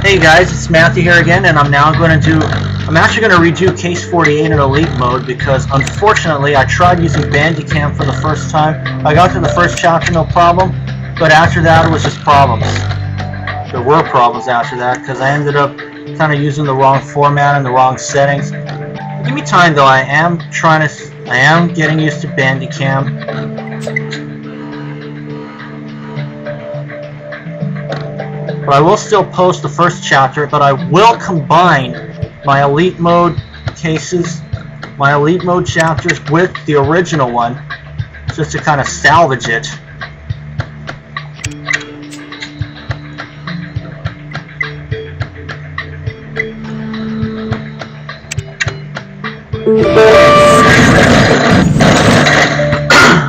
Hey guys, it's Matthew here again, and I'm actually going to redo Case 48 in Elite mode because unfortunately I tried using Bandicam for the first time. I got to the first chapter no problem, but after that it was just problems. There were problems after that because I ended up kind of using the wrong format and the wrong settings. Give me time though, I am getting used to Bandicam. But I will still post the first chapter, but I will combine my Elite Mode cases, my Elite Mode chapters with the original one, just to kind of salvage it.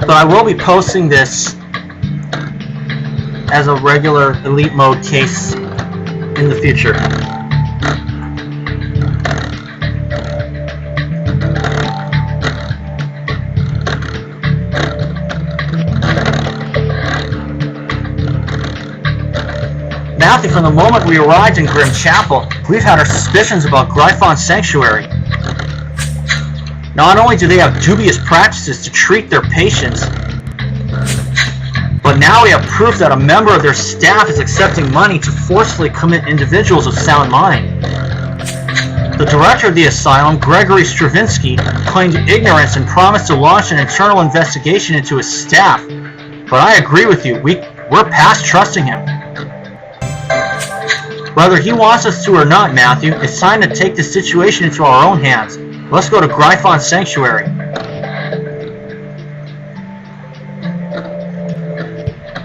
But I will be posting this as a regular Elite Mode case in the future. Matthew, from the moment we arrived in Grim Chapel, we've had our suspicions about Confronting Sanctuary. Not only do they have dubious practices to treat their patients, but now we have proof that a member of their staff is accepting money to forcefully commit individuals of sound mind. The director of the asylum, Gregory Stravinsky, claimed ignorance and promised to launch an internal investigation into his staff. But I agree with you, we're past trusting him. Whether he wants us to or not, Matthew, it's time to take the situation into our own hands. Let's go to Confronting Sanctuary.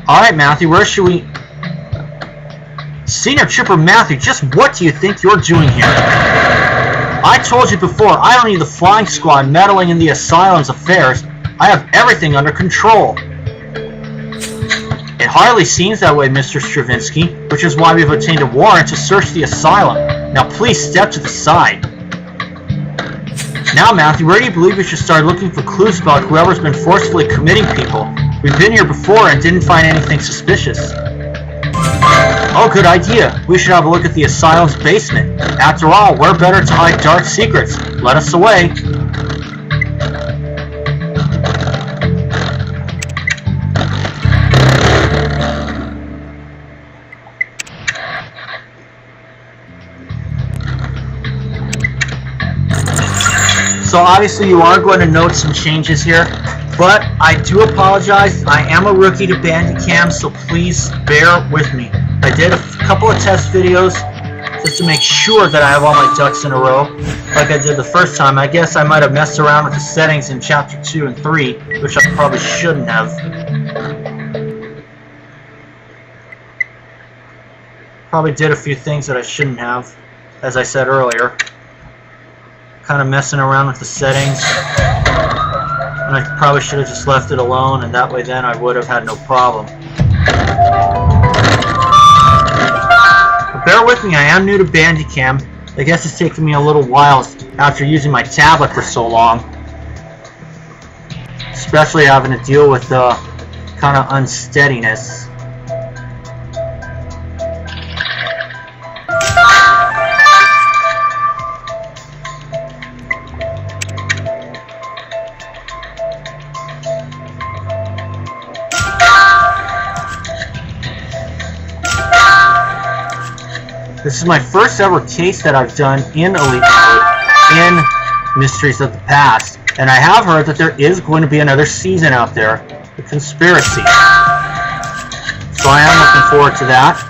Alright, Matthew, where should we... Senior Trooper Matthew, just what do you think you're doing here? I told you before, I don't need the flying squad meddling in the asylum's affairs. I have everything under control. It hardly seems that way, Mr. Stravinsky, which is why we've obtained a warrant to search the asylum. Now please step to the side. Now, Matthew, where do you believe we should start looking for clues about whoever's been forcefully committing people? We've been here before and didn't find anything suspicious. Oh, good idea. We should have a look at the asylum's basement. After all, we're better to hide dark secrets. Let us away. So obviously you are going to note some changes here. But I do apologize, I am a rookie to Bandicam, so please bear with me. I did a couple of test videos just to make sure that I have all my ducks in a row, like I did the first time. I guess I might have messed around with the settings in Chapter 2 and 3, which I probably shouldn't have. Probably did a few things that I shouldn't have, as I said earlier. Kind of messing around with the settings. And I probably should have just left it alone, and that way then I would have had no problem. But bear with me, I am new to Bandicam. I guess it's taken me a little while after using my tablet for so long. Especially having to deal with the kind of unsteadiness. This is my first ever case that I've done in Elite Mode in Mysteries of the Past. And I have heard that there is going to be another season out there, The Conspiracy. So I am looking forward to that.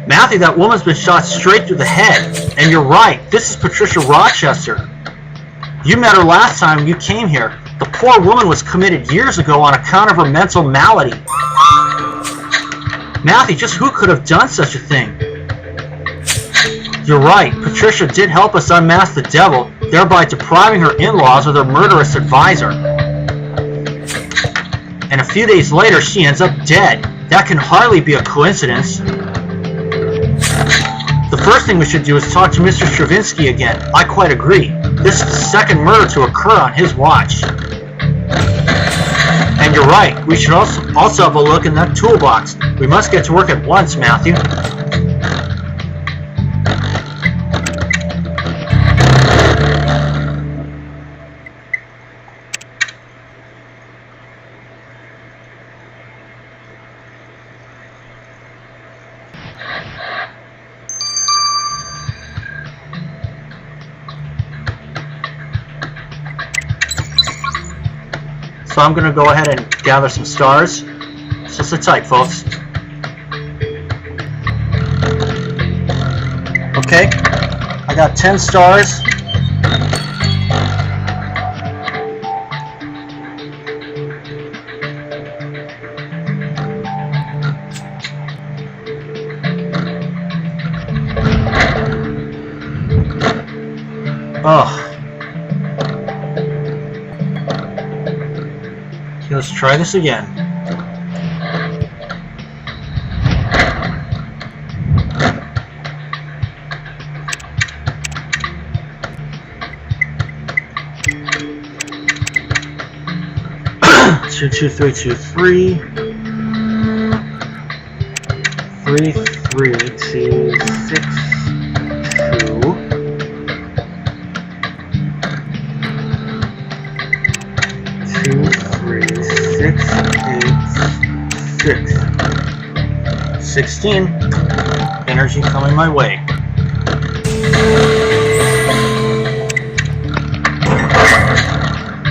Matthew, that woman's been shot straight through the head. And you're right, this is Patricia Rochester. You met her last time you came here. The poor woman was committed years ago on account of her mental malady. Matthew, just who could have done such a thing? You're right, Patricia did help us unmask the devil, thereby depriving her in-laws of their murderous advisor. and a few days later she ends up dead. That can hardly be a coincidence. The first thing we should do is talk to Mr. Stravinsky again. I quite agree. This is the second murder to occur on his watch. And you're right, we should also have a look in that toolbox. We must get to work at once, Matthew. So I'm going to go ahead and gather some stars. So sit tight, folks. Okay, I got 10 stars. Oh. Let's try this again. Two, two, three, two, three. 3, 3, 2, 6, 2. 6, 8, 6. 16. Energy coming my way.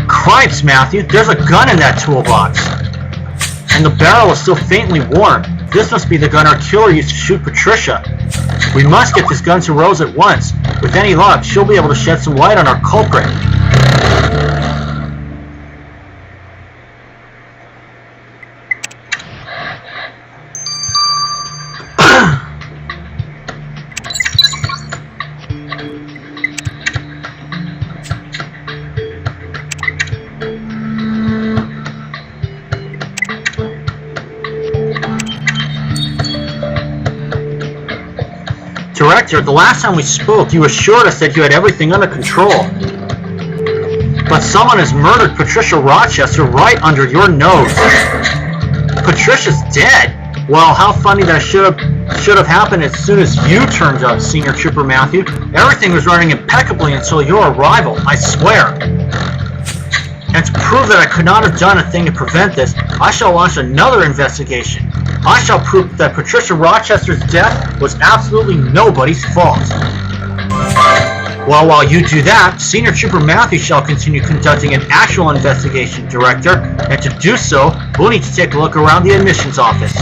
Cripes, Matthew, there's a gun in that toolbox. And the barrel is still faintly warm. This must be the gun our killer used to shoot Patricia. We must get this gun to Rose at once. With any luck, she'll be able to shed some light on our culprit. Director, the last time we spoke, you assured us that you had everything under control. But someone has murdered Patricia Rochester right under your nose. Patricia's dead? Well, how funny that should have happened as soon as you turned up, Senior Trooper Matthew. Everything was running impeccably until your arrival, I swear. And to prove that I could not have done a thing to prevent this, I shall launch another investigation. I shall prove that Patricia Rochester's death was absolutely nobody's fault. Well, while you do that, Senior Trooper Matthew shall continue conducting an actual investigation, Director, and to do so, we'll need to take a look around the admissions office.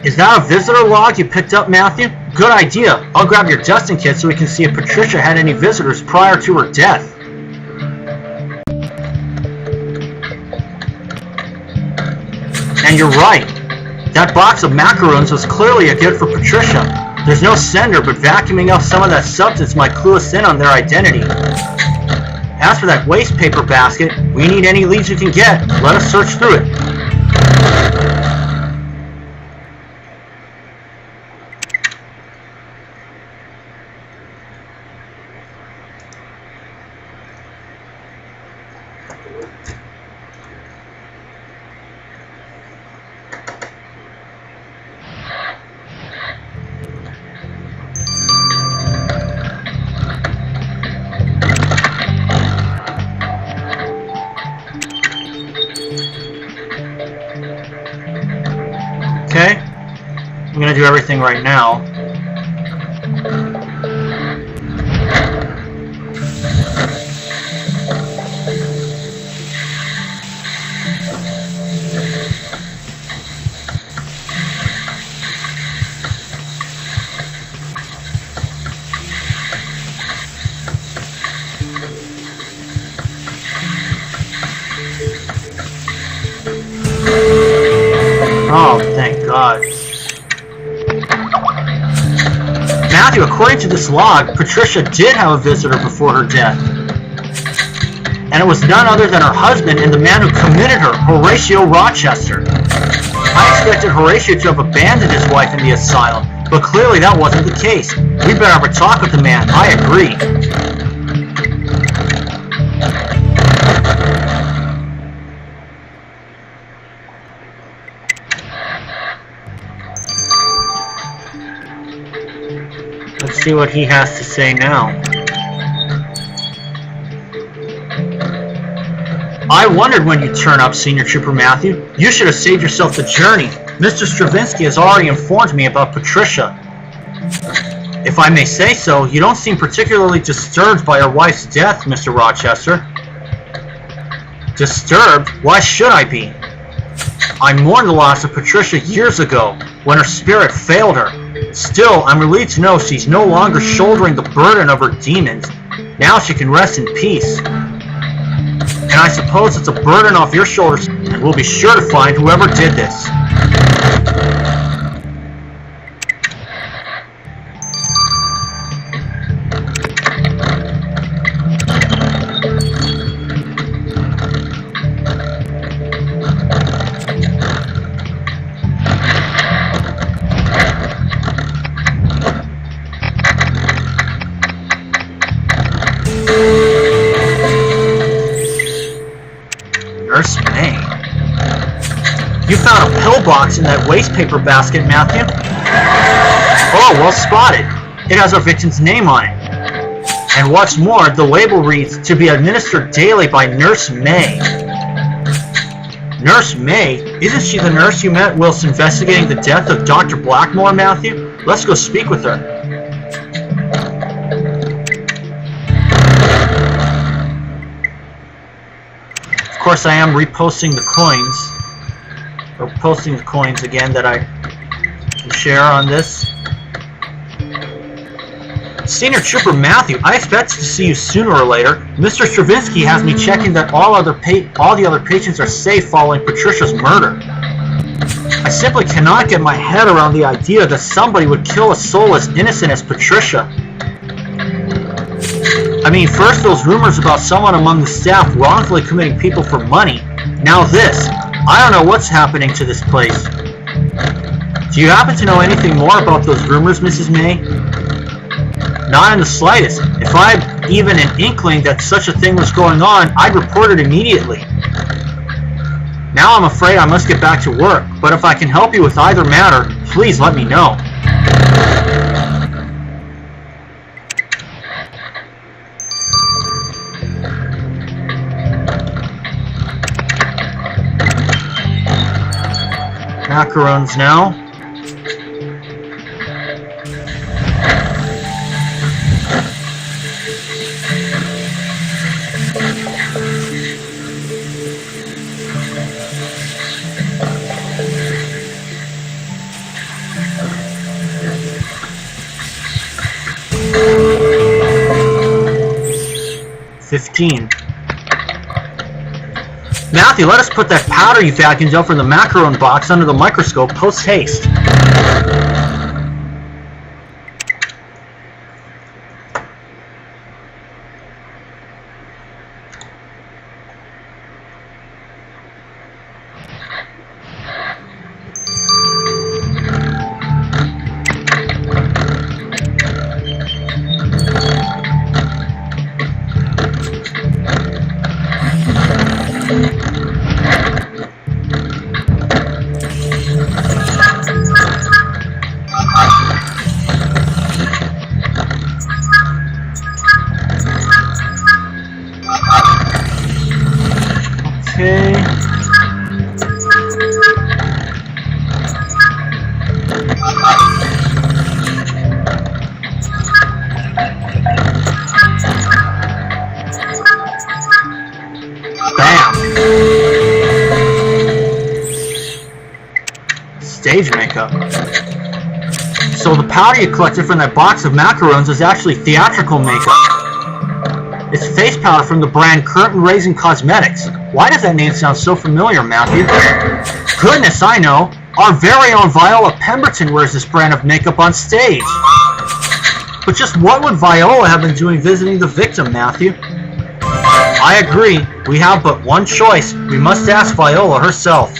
Is that a visitor log you picked up, Matthew? Good idea. I'll grab your dusting kit so we can see if Patricia had any visitors prior to her death. And you're right. That box of macaroons was clearly a gift for Patricia. There's no sender, but vacuuming up some of that substance might clue us in on their identity. As for that waste paper basket, we need any leads we can get. Let us search through it. Okay, I'm going to do everything right now. Oh, thank God. Matthew, according to this log, Patricia did have a visitor before her death. And it was none other than her husband and the man who committed her, Horatio Rochester. I expected Horatio to have abandoned his wife in the asylum, but clearly that wasn't the case. We better have a talk with the man. I agree. Let's see what he has to say now. I wondered when you'd turn up, Senior Trooper Matthew. You should have saved yourself the journey. Mr. Stravinsky has already informed me about Patricia. If I may say so, you don't seem particularly disturbed by your wife's death, Mr. Rochester. Disturbed? Why should I be? I mourned the loss of Patricia years ago, when her spirit failed her. Still, I'm relieved to know she's no longer shouldering the burden of her demons. Now she can rest in peace. And I suppose it's a burden off your shoulders, and we'll be sure to find whoever did this. Nurse May. You found a pillbox in that waste paper basket, Matthew. Oh, well spotted. It has our victim's name on it. And what's more, the label reads, to be administered daily by Nurse May. Nurse May? Isn't she the nurse you met whilst investigating the death of Dr. Blackmore, Matthew? Let's go speak with her. Of course, I am reposting the coins, or posting the coins again that I can share on this. Senior Trooper Matthew, I expect to see you sooner or later. Mr. Stravinsky has me checking that all the other patients are safe following Patricia's murder. I simply cannot get my head around the idea that somebody would kill a soul as innocent as Patricia. I mean, first those rumors about someone among the staff wrongfully committing people for money. Now this. I don't know what's happening to this place. Do you happen to know anything more about those rumors, Mrs. May? Not in the slightest. If I had even an inkling that such a thing was going on, I'd report it immediately. Now I'm afraid I must get back to work, but if I can help you with either matter, please let me know. Macarons now. Matthew, let us put that powder you vacuumed up from the macaron box under the microscope post-haste. Okay. Bam. Stage makeup. So the powder you collected from that box of macarons is actually theatrical makeup. It's face powder from the brand Curtain Raising Cosmetics. Why does that name sound so familiar, Matthew? Goodness, I know. Our very own Viola Pemberton wears this brand of makeup on stage. But just what would Viola have been doing visiting the victim, Matthew? I agree. We have but one choice. We must ask Viola herself.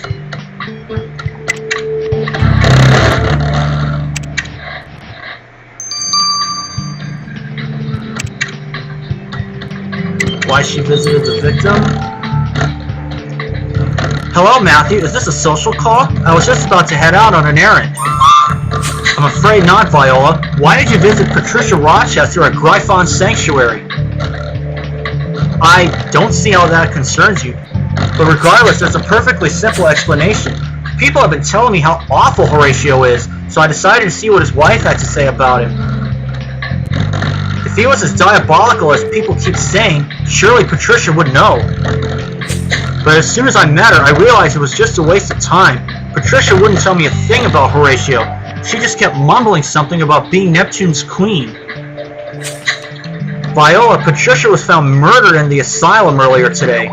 Why she visited the victim? Hello, Matthew. Is this a social call? I was just about to head out on an errand. I'm afraid not, Viola. Why did you visit Patricia Rochester at Gryphon Sanctuary? I don't see how that concerns you. But regardless, there's a perfectly simple explanation. People have been telling me how awful Horatio is, so I decided to see what his wife had to say about him. If he was as diabolical as people keep saying, surely Patricia would know. But as soon as I met her, I realized it was just a waste of time. Patricia wouldn't tell me a thing about Horatio. She just kept mumbling something about being Neptune's queen. Viola, Patricia was found murdered in the asylum earlier today.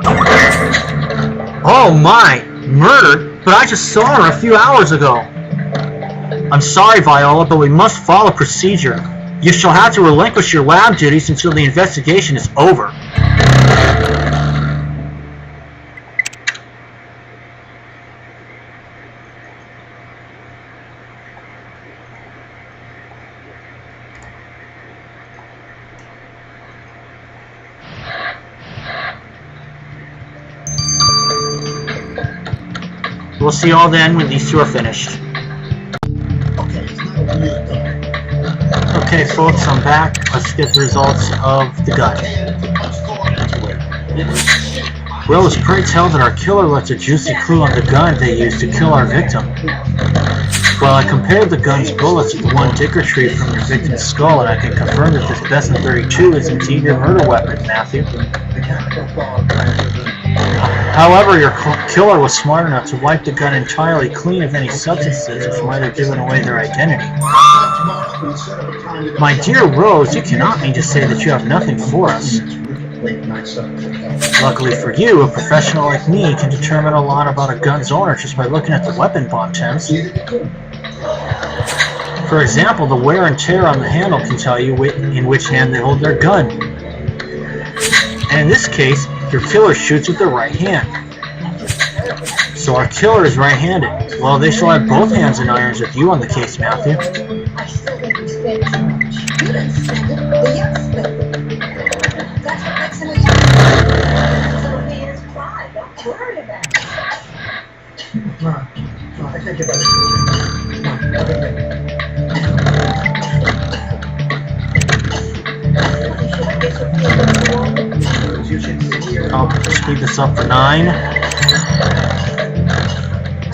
Oh my, murdered? But I just saw her a few hours ago. I'm sorry, Viola, but we must follow procedure. You shall have to relinquish your lab duties until the investigation is over. We'll see you all then when these two are finished. Okay, folks, I'm back. Let's get the results of the gun. Rose, pray tell that our killer left a juicy clue on the gun they used to kill our victim. Well, I compared the gun's bullets with the one Dick retrieved from your victim's skull, and I can confirm that this Besson 32 is indeed your murder weapon, Matthew. However, your killer was smart enough to wipe the gun entirely clean of any substances which might have given away their identity. My dear Rose, you cannot mean to say that you have nothing for us. Luckily for you, a professional like me can determine a lot about a gun's owner just by looking at the weapon contents. For example, the wear and tear on the handle can tell you in which hand they hold their gun. And in this case, your killer shoots with the right hand. So our killer is right-handed. Well, they shall have both hands in irons with you on the case, Matthew. I still think you spent too much. You didn't spend it. The young spent it. That's what makes him a young man. So he is pride. Don't worry about it. I think about it. I'll speed this up to 9. Are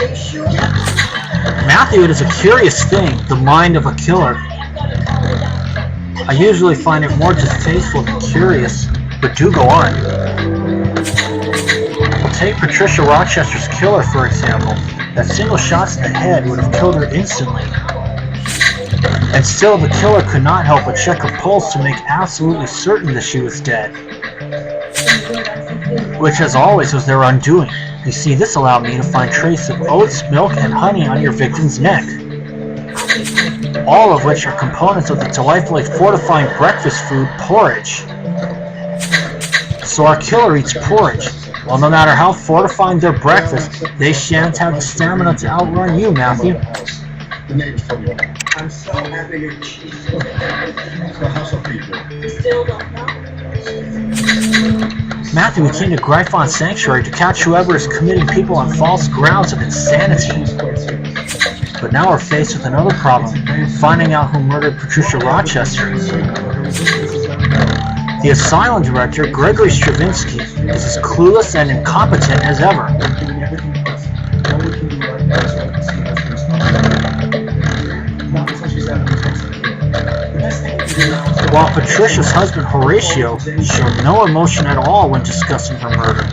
you sure? Matthew, it is a curious thing, the mind of a killer. I usually find it more distasteful than curious, but do go on. We'll take Patricia Rochester's killer, for example. That single shot to the head would have killed her instantly. And still, the killer could not help but check her pulse to make absolutely certain that she was dead. which as always was their undoing. You see, this allowed me to find traces of oats, milk, and honey on your victim's neck, all of which are components of the delightfully fortifying breakfast food porridge. So our killer eats porridge. Well, no matter how fortifying their breakfast, they shan't have the stamina to outrun you, Matthew. The neighbors told me. I'm so happy you're cheap. So how's up people? We still don't know. Matthew, we came to Gryphon Sanctuary to catch whoever is committing people on false grounds of insanity. But now we're faced with another problem, finding out who murdered Patricia Rochester. The asylum director, Gregory Stravinsky, is as clueless and incompetent as ever. While Patricia's husband, Horatio, showed no emotion at all when discussing her murder.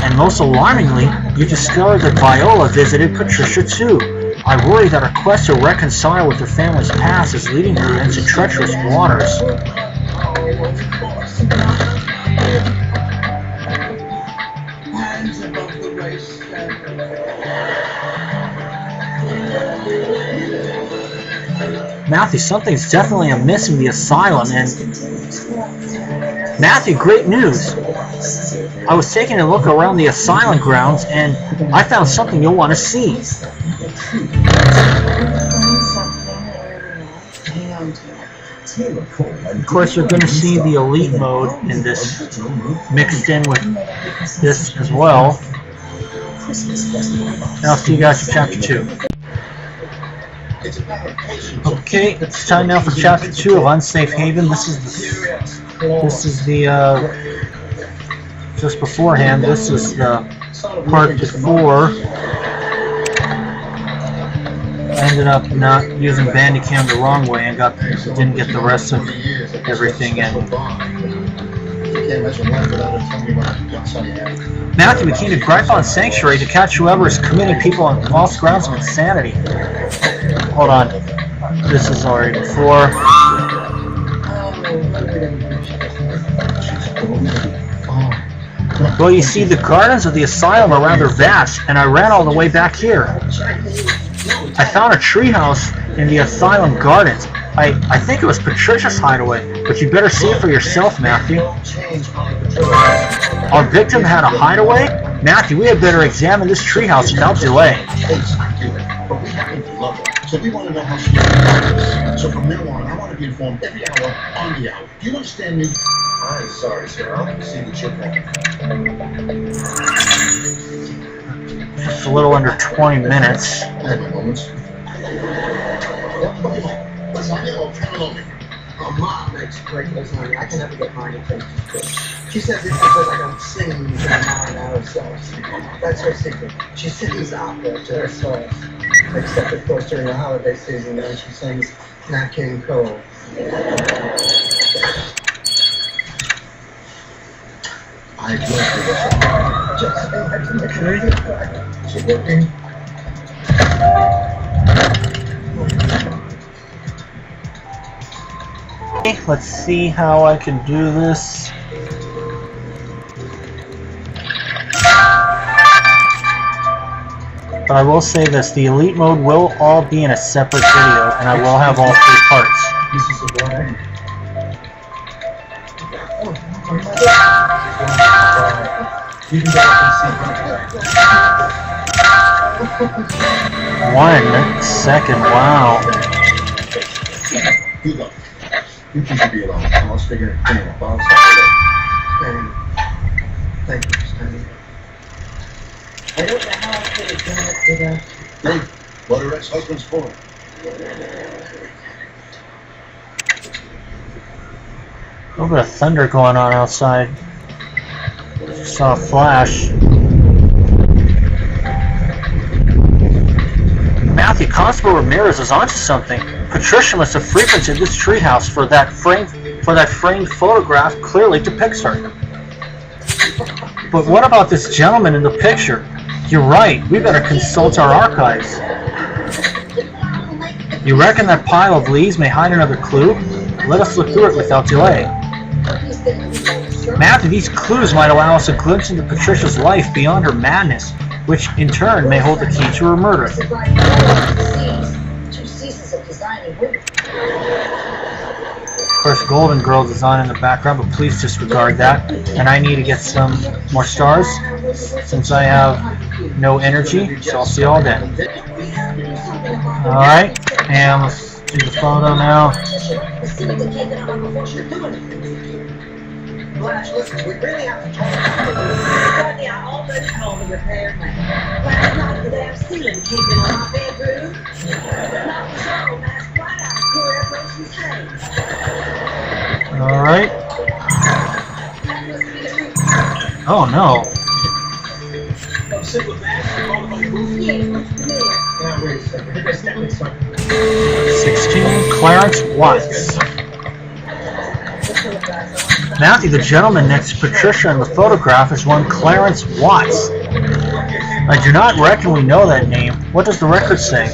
And most alarmingly, you discovered that Viola visited Patricia too. I worry that her quest to reconcile with her family's past is leading her into treacherous waters. Matthew, something's definitely amiss in the asylum, and... Matthew, great news! I was taking a look around the asylum grounds, and I found something you'll want to see. Of course, you're going to see the elite mode in this, mixed in with this as well. And I'll see you guys in Chapter 2. Okay, it's time now for Chapter 2 of Unsafe Haven. This is the just beforehand. This is the part before. I ended up not using Bandicam the wrong way and didn't get the rest of everything in. Matthew, we came to Gryphon Sanctuary to catch whoever is committing people on false grounds of insanity. Hold on. This is already before. Well, you see, the gardens of the asylum are rather vast, and I ran all the way back here. I found a treehouse in the asylum gardens. I think it was Patricia's hideaway, but you better see it for yourself, Matthew. Our victim had a hideaway? Matthew, we had better examine this treehouse without delay. So we want to know how she is. So from now on, I want to be informed every hour on the hour. Do you understand me? I'm sorry, sir. I'll see what you're doing. Just a little under 20 minutes. I have my moments. What's on your criminal? Mom makes great lasagna. I can never get mine to taste as good. She says it's because I don't sing and get mine out of sauce. That's her secret. She sings opera to her sauce. Except, of course, during the holiday season, when she sings Nat King Cole. I'd love to listen. Just Is it working? Let's see how I can do this. But I will say this, the elite mode will all be in a separate video, and I will have all 3 parts. This is the one. You can go up and see. 1 second, wow. Good luck. You two should be alone. I'll stick it in the box. Thank you, Stanley. I don't know how I could have done it without... Hey, what are ex-husbands for? A little bit of thunder going on outside. Saw a flash. Matthew, Constable Ramirez is onto something. Patricia must have frequented this treehouse, for that framed photograph clearly depicts her. But what about this gentleman in the picture? You're right, we better consult our archives. You reckon that pile of leaves may hide another clue? Let us look through it without delay. Matthew, these clues might allow us a glimpse into Patricia's life beyond her madness, which in turn may hold the key to her murder. Of course, Golden Girl design in the background, but please disregard that. And I need to get some more stars, since I have no energy, so I'll see you all then. Alright, and let's do the photo now. Blanche, listen, we really have to talk about it. I already called the repairman. Last night the damn ceiling came in on my bedroom. Not the show, mask right out, pour that Rose's hay. Alright. Oh no. I'm sick with that. Now wait a second. I guess that makes something. 16, Clarence Watts. Matthew, the gentleman next to Patricia in the photograph, is one Clarence Watts. I do not reckon we know that name. What does the record say?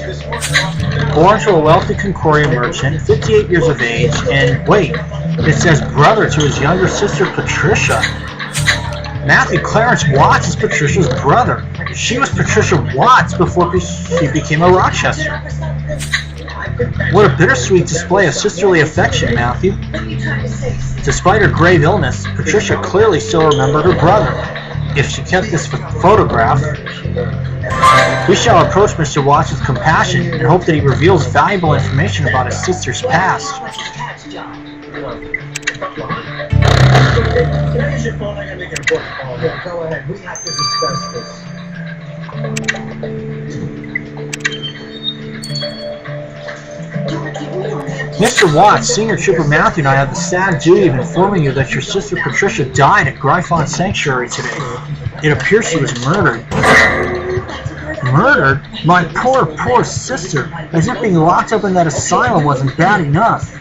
Born to a wealthy Concordia merchant, 58 years of age, and wait, it says brother to his younger sister Patricia. Matthew, Clarence Watts is Patricia's brother. She was Patricia Watts before she became a Rochester. What a bittersweet display of sisterly affection, Matthew. Despite her grave illness, Patricia clearly still remembered her brother. If she kept this photograph, we shall approach Mr. Watts with compassion and hope that he reveals valuable information about his sister's past. Can I use your phone? I gotta make an important call. Yeah, go ahead. We have to discuss this. Mr. Watts, Senior Trooper Matthew and I have the sad duty of informing you that your sister Patricia died at Gryphon Sanctuary today. It appears she was murdered. Murdered? My poor, poor sister. As if being locked up in that asylum wasn't bad enough.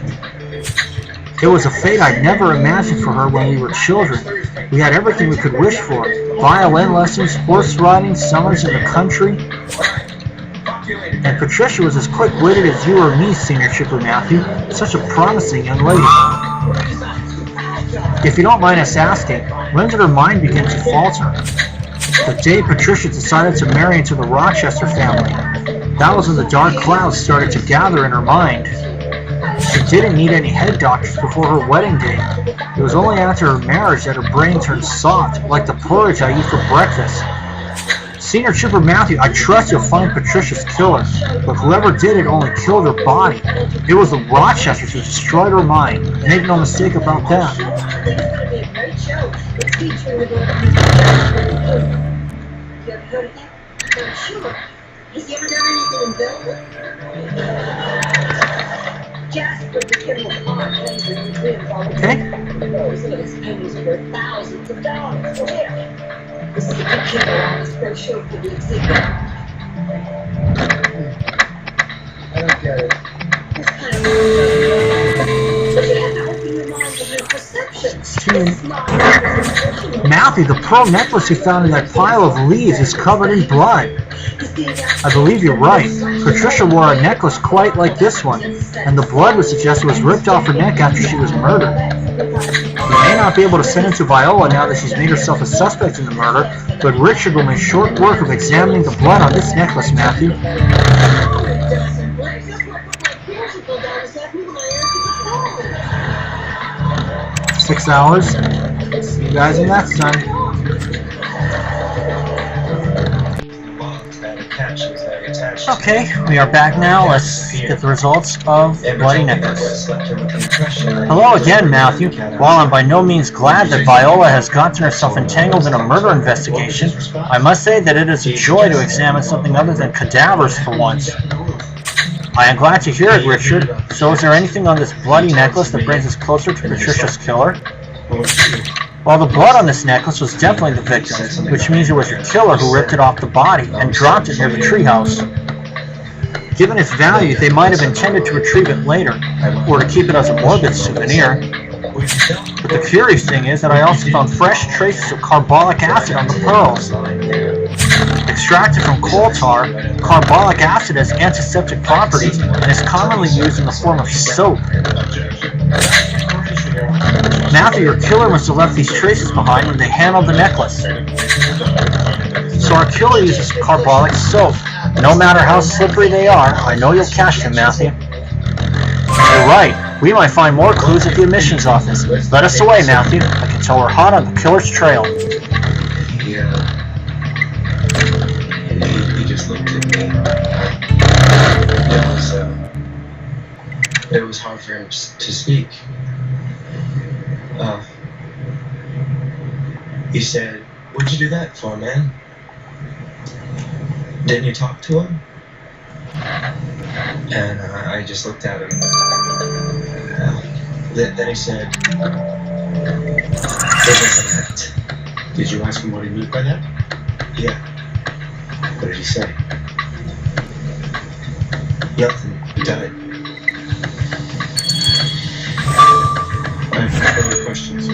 It was a fate I'd never imagined for her when we were children. We had everything we could wish for. Violin lessons, horse riding, summers in the country. And Patricia was as quick-witted as you or me, Senior Trooper Matthew. Such a promising young lady. If you don't mind us asking, when did her mind begin to falter? The day Patricia decided to marry into the Rochester family. That was when the dark clouds started to gather in her mind. She didn't need any head doctors before her wedding day. It was only after her marriage that her brain turned soft, like the porridge I eat for breakfast. Senior Trooper Matthew, I trust you'll find Patricia's killer, but whoever did it only killed her body. It was the Rochesters who destroyed her mind. Make no mistake about that. Has he ever done anything in Belgium? Jasper became a part of the Okay. his pennies were thousands of dollars. Where? The secret killer on his brochure for the exhibit. I don't get it. This kind of but you have to open your mind to new perceptions. Matthew, the pearl necklace you found in that pile of leaves is covered in blood. I believe you're right. Patricia wore a necklace quite like this one, and the blood would suggest it was ripped off her neck after she was murdered. We may not be able to send it to Viola now that she's made herself a suspect in the murder, but Richard will make short work of examining the blood on this necklace, Matthew. 6 hours. See you guys in next time. Okay, we are back now. Let's get the results of the Bloody Necklace. Hello again, Matthew. While I'm by no means glad that Viola has gotten herself entangled in a murder investigation, I must say that it is a joy to examine something other than cadavers for once. I am glad to hear it, Richard. So is there anything on this bloody necklace that brings us closer to Patricia's killer? Well, the blood on this necklace was definitely the victim's, which means it was your killer who ripped it off the body and dropped it near the treehouse. Given its value, they might have intended to retrieve it later, or to keep it as a morbid souvenir. But the curious thing is that I also found fresh traces of carbolic acid on the pearls. Extracted from coal tar, carbolic acid has antiseptic properties and is commonly used in the form of soap. Matthew, your killer must have left these traces behind when they handled the necklace. So our killer uses carbolic soap. No matter how slippery they are, I know you'll catch them, Matthew. You're right. We might find more clues at the admissions office. Let us away, Matthew. I can tell we're hot on the killer's trail. He just looked at me. It was hard for him to speak. He said, "What'd you do that for, man? Didn't you talk to him?" And I just looked at him. Then he said, "It was an act." Did you ask him what he meant by that? Yeah. What did he say? Nothing. He died. I have no further questions.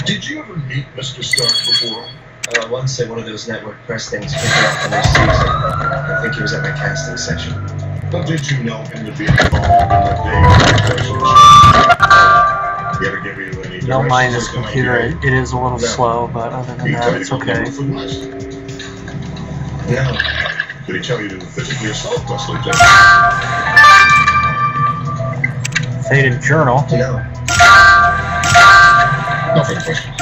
Did you ever meet Mr. Stark before? Once at one of those network press things kicked off the next season. I think he was at my casting section. But did you know him to be involved in the day relationship? He ever give you any Don't mind this directions? computer. It is a little slow, but other than Did he that, tell you it's to go okay. from West? No. Did he tell you to physically assault Wesley Jackson? Faded journal. No. Nothing questions.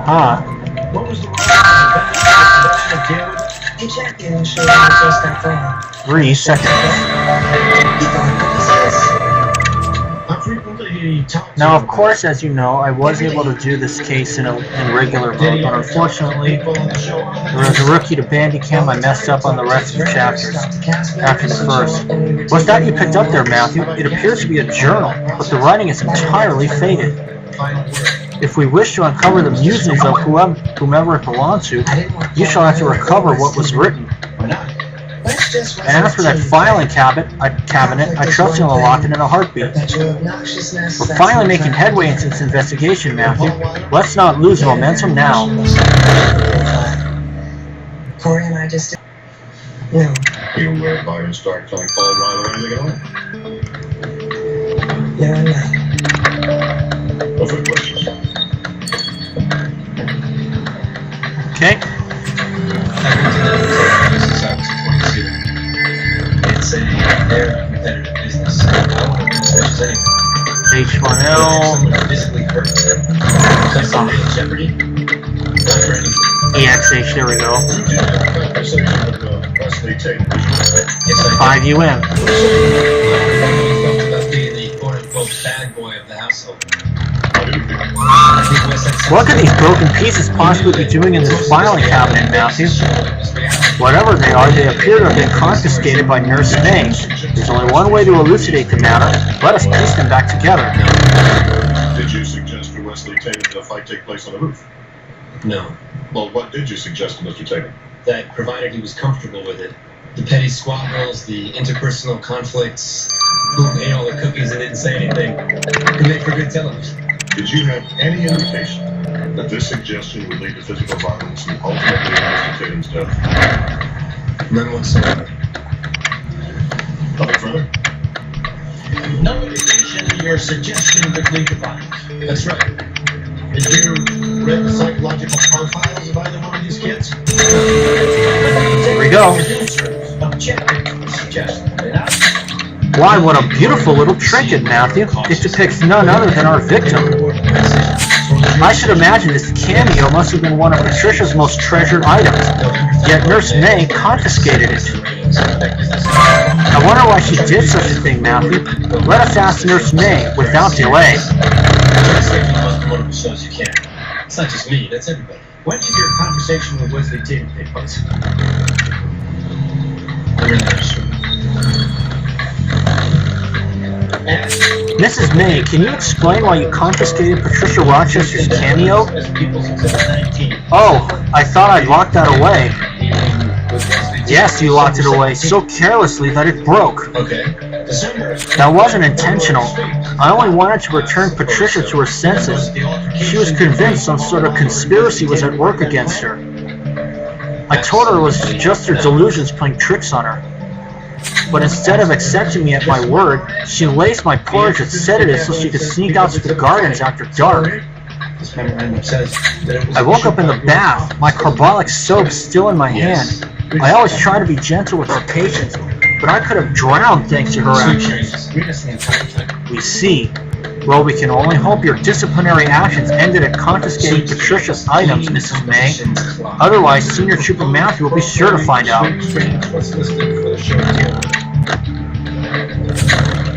Huh. What was the role of He checked in and showed me the first got phone. 3 seconds. How frequently he talked Now, of course, as you know, I was able to do this case in regular mode, but unfortunately, there was a rookie to Bandicam. I messed up on the rest of the chapters after the first. What's that you picked up there, Matthew? It appears to be a journal, but the writing is entirely faded. If we wish to uncover the musings of whomever it belonged to, you shall have to recover what was written. And as for that filing cabinet, I trust you'll unlock it in a heartbeat. We're finally making headway into this investigation, Matthew. Let's not lose momentum now. Corey and I just... No. You were by and start telling Paul Riley anything at all? No, I'm not. No further questions. Okay? It's a very competitive business. I want to do as much as anyone. H1L. Someone physically hurt. That's on jeopardy. Not for anything. EXH, there we go. You did have a conversation with Wesley Taylor. Yes, I 5 UM. felt about being the quote-unquote bad boy of the household. How do you feel? What could these broken pieces possibly be doing in this filing cabinet, Matthew? Whatever they are, they appear to have been confiscated by Nurse May. There's only one way to elucidate the matter. Let us piece them back together. Did you suggest to Wesley Taylor that a fight take place on the roof? No. Well, what did you suggest to Mr. Taylor? That provided he was comfortable with it. The petty squabbles, the interpersonal conflicts, who ate all the cookies and didn't say anything, could make for good television. Did you have any indication that this suggestion would lead to physical violence and ultimately Mr. Tatum's death? None whatsoever. Nothing further? No indication your suggestion could lead to violence. That's right. Did you read the psychological profiles of either one of these kids? Here we go. Objective to the suggestion. Why, what a beautiful little trinket, Matthew. It depicts none other than our victim. I should imagine this cameo must have been one of Patricia's most treasured items, yet Nurse May confiscated it. I wonder why she did such a thing, Matthew. Let us ask Nurse May without delay. Shows you can. It's not just me, that's everybody. When did your conversation with Wesley Tatum take place? I'm really not sure. Mrs. May, can you explain why you confiscated Patricia Rochester's cameo? As People's Exhibit 19. Oh, I thought I'd locked that away. Yes, you locked it away so carelessly that it broke. Okay. That wasn't intentional. I only wanted to return Patricia to her senses. She was convinced some sort of conspiracy was at work against her. I told her it was just her delusions playing tricks on her. but instead of accepting me at my word, she laced my porridge with sedatives so she could sneak out to the gardens after dark. I woke up in the bath, my carbolic soap still in my hand. I always try to be gentle with our patients, but I could have drowned thanks to her actions. We see. Well, we can only hope your disciplinary actions ended at confiscating Patricia's items, Mrs. May. Otherwise, Senior Trooper Matthew will be sure to find out.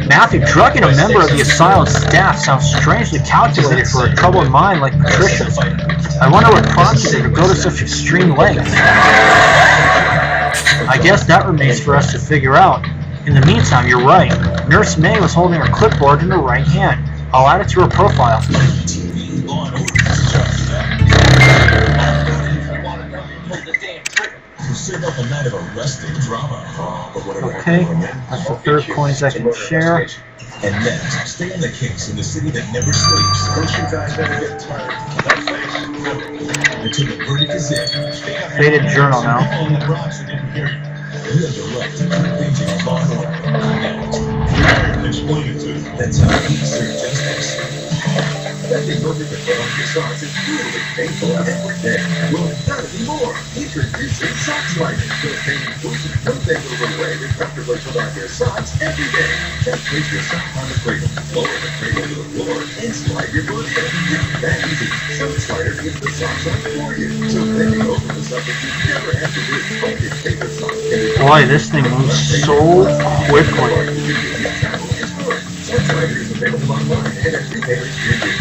Matthew, drugging a member of the asylum staff sounds strangely calculated for a troubled mind like Patricia's. I wonder what prompted her to go to such extreme lengths. I guess that remains for us to figure out. In the meantime, you're right. Nurse May was holding her clipboard in her right hand. I'll add it to her profile. Okay, that's the third coins I can share. And next, stay on the case in the city that never sleeps. Don't you guys ever get tired of that face? Until the verdict is in. Faded journal now. On the Bronx, I didn't hear you. You have the right to keep things in law and order. Now, explain it to them. That's how we serve justice. That big perfect that on your socks is brutally painful every day. Well, not anymore. Introducing Sock Slider. The pain booster comes they move away with comfortably put on your socks every day. Just place your sock on the cradle, lower the cradle to the floor, and slide your foot in. It's that easy. Sock Slider gets the socks on for you. So bending over the stuff that you never have to do. Fold your favorite socks. Boy, this thing moves so quickly. Sock Slider is available online and at retailers near you.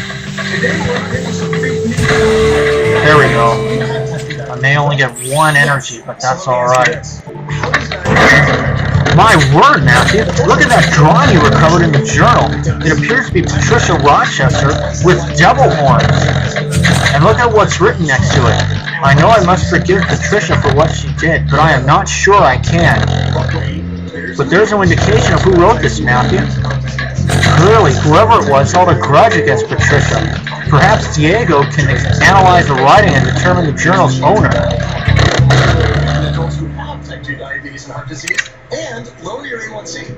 There we go. I may only get one energy, but that's alright. My word, Matthew! Look at that drawing you recovered in the journal. It appears to be Patricia Rochester with devil horns. And look at what's written next to it. I know I must forgive Patricia for what she did, but I am not sure I can. But there's no indication of who wrote this, Matthew. Clearly, whoever it was held a grudge against Patricia. Perhaps Diego can analyze the writing and determine the journal's owner. Adults who have type 2 diabetes and heart disease, and lower your A1C.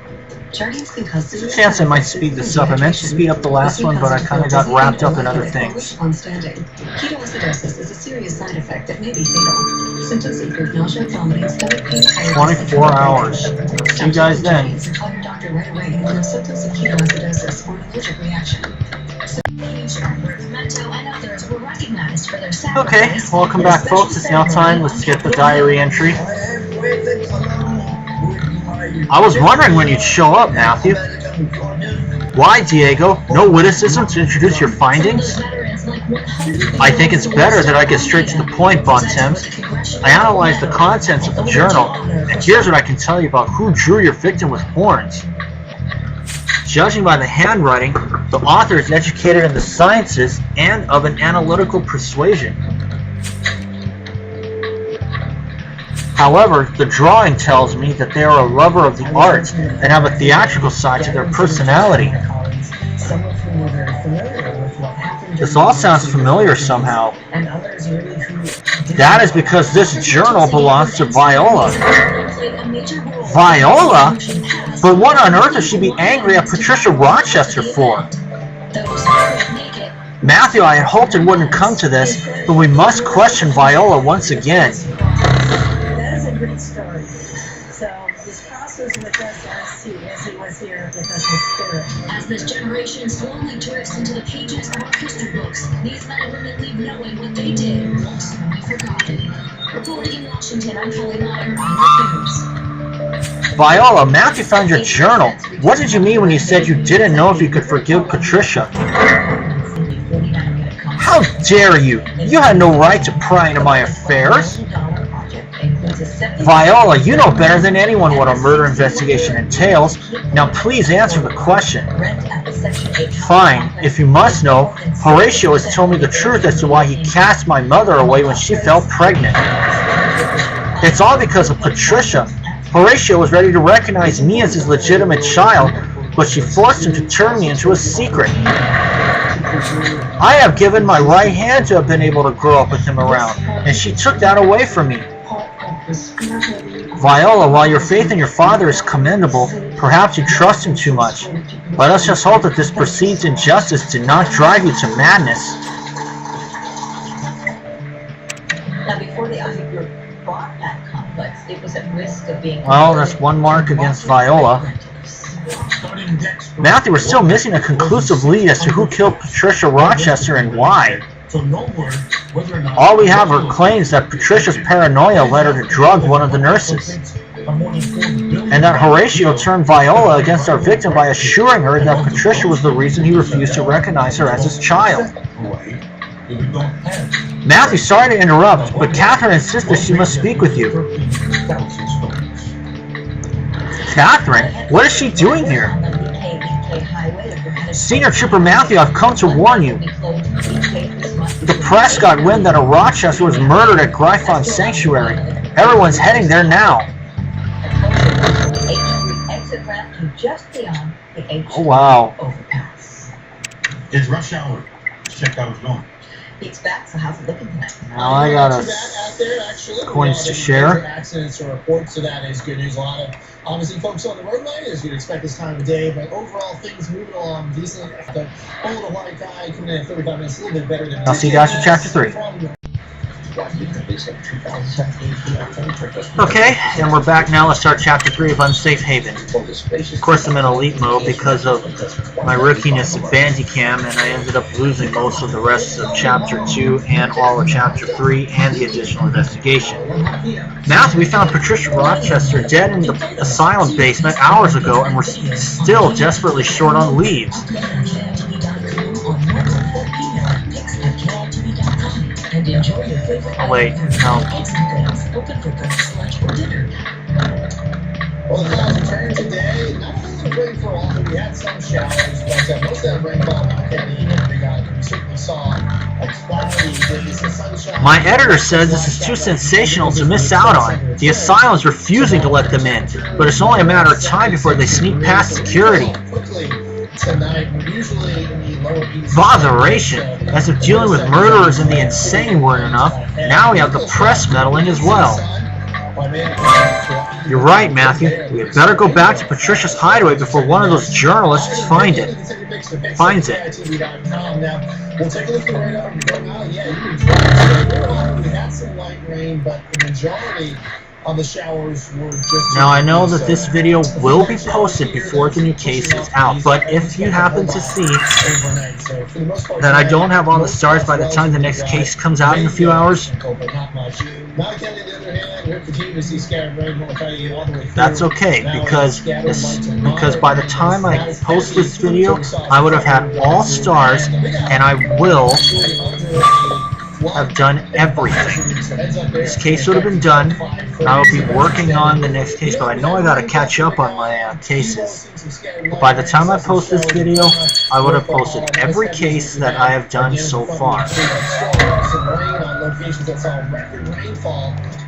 There's a chance I might speed this up. I meant to speed up the last one, but I kind of got wrapped up in other things. Ketoacidosis is a serious side effect that may be fatal. Symptoms include nausea, vomiting, stomach pain, 24 hours. See you guys then. Call your doctor right away when you have symptoms of ketoacidosis or an allergic reaction. Okay, welcome back, folks. It's now time. Let's get the diary entry. I was wondering when you'd show up, Matthew. Why, Diego? No witticism to introduce your findings? I think it's better that I get straight to the point, Bontemps. I analyzed the contents of the journal, and here's what I can tell you about who drew your victim with horns. Judging by the handwriting, the author is educated in the sciences and of an analytical persuasion. However, the drawing tells me that they are a lover of the arts and have a theatrical side to their personality. This all sounds familiar somehow. That is because this journal belongs to Viola. Viola? But what on earth would she be angry at Patricia Rochester for? Matthew, I had hoped it wouldn't come to this, but we must question Viola once again. That is a great story. So this process with us, I see, as he was here with us in spirit. As this generation slowly drifts into the pages of our history books, these men and women leave knowing what they did won't soon be forgotten. Reporting in Washington, I'm Kelly Meyer, Eyewitness News. Viola, Matthew found your journal. What did you mean when you said you didn't know if you could forgive Patricia? How dare you? You had no right to pry into my affairs. Viola, you know better than anyone what a murder investigation entails. Now please answer the question. Fine. If you must know, Horatio has told me the truth as to why he cast my mother away when she fell pregnant. It's all because of Patricia. Horatio was ready to recognize me as his legitimate child, but she forced him to turn me into a secret. I have given my right hand to have been able to grow up with him around, and she took that away from me. Viola, while your faith in your father is commendable, perhaps you trust him too much. Let us just hope that this perceived injustice did not drive you to madness. Now, before the Ivy Group bought that complex, it was at risk of being... Well, that's one mark against Viola. Matthew, we're still missing a conclusive lead as to who killed Patricia Rochester and why. All we have are claims that Patricia's paranoia led her to drug one of the nurses, and that Horatio turned Viola against our victim by assuring her that Patricia was the reason he refused to recognize her as his child. Matthew, sorry to interrupt, but Catherine insists that she must speak with you. Catherine? What is she doing here? Senior Trooper Matthew, I've come to warn you. The press got wind that a Rochester was murdered at Gryphon Sanctuary. Everyone's heading there now. Oh, wow. It's rush hour. Check out what's going. It's back, so how's it looking tonight? Now I got coins to share. Accidents or reports, so that is good news. A lot of obviously folks on the roadway, as you'd expect this time of day, but overall things moving along decently. The old white guy coming in at 35 minutes, a little bit better than. I'll see you guys for chapter 3. Okay, and we're back now. Let's start chapter 3 of Unsafe Haven. Of course, I'm in elite mode because of my rookiness at Bandicam, and I ended up losing most of the rest of chapter 2 and all of chapter 3 and the additional investigation. Now, we found Patricia Rochester dead in the asylum basement hours ago, and we're still desperately short on leads. Oh, wait, no. Well, the clouds returned today. Not only rain for all, we had some showers, but most of that rainfall in Mount County and Big Island. We certainly saw a cloudy day, some sunshine. My editor says this is too sensational to miss out on. The asylum is refusing to let them in, but it's only a matter of time before they sneak past security. Botheration! As if dealing with murderers and the insane weren't enough, now we have the press meddling as well. You're right, Matthew. We had better go back to Patricia's hideaway before one of those journalists finds it. We'll take a look at the radar. We had some light rain, but the majority of the showers were just... Now, I know that this video will be posted before the new case is out, but if you happen to see that I don't have all the stars by the time the next case comes out in a few hours, that's okay, because by the time I post this video, I would have had all stars, and I will have done everything. This case would have been done, and I will be working on the next case, but I know I gotta catch up on my cases. But by the time I post this video, I would have posted every case that I have done so far.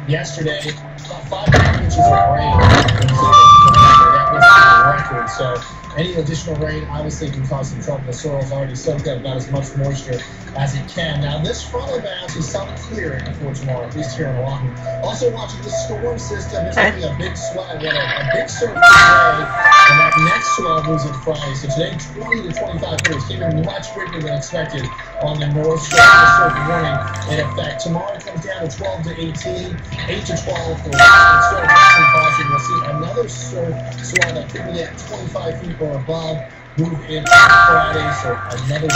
Yesterday, about 5 inches of rain, that was the record. So any additional rain obviously can cause some trouble. The soil is already soaked up about as much moisture as it can. Now, this frontal bounce is some clearing for tomorrow, at least here in Oahu. Also watching the storm system. It's having a big swell. We had a big surf today, and that next swell moves in Friday. So today, 20 to 25 minutes came in much quicker than expected on the north shore. The surf warning in effect. Tomorrow it comes down to 12 to 18, 8 to 12 for surf caution. We'll see another surf swell that could be at 25 feet or above. Move in Friday, so another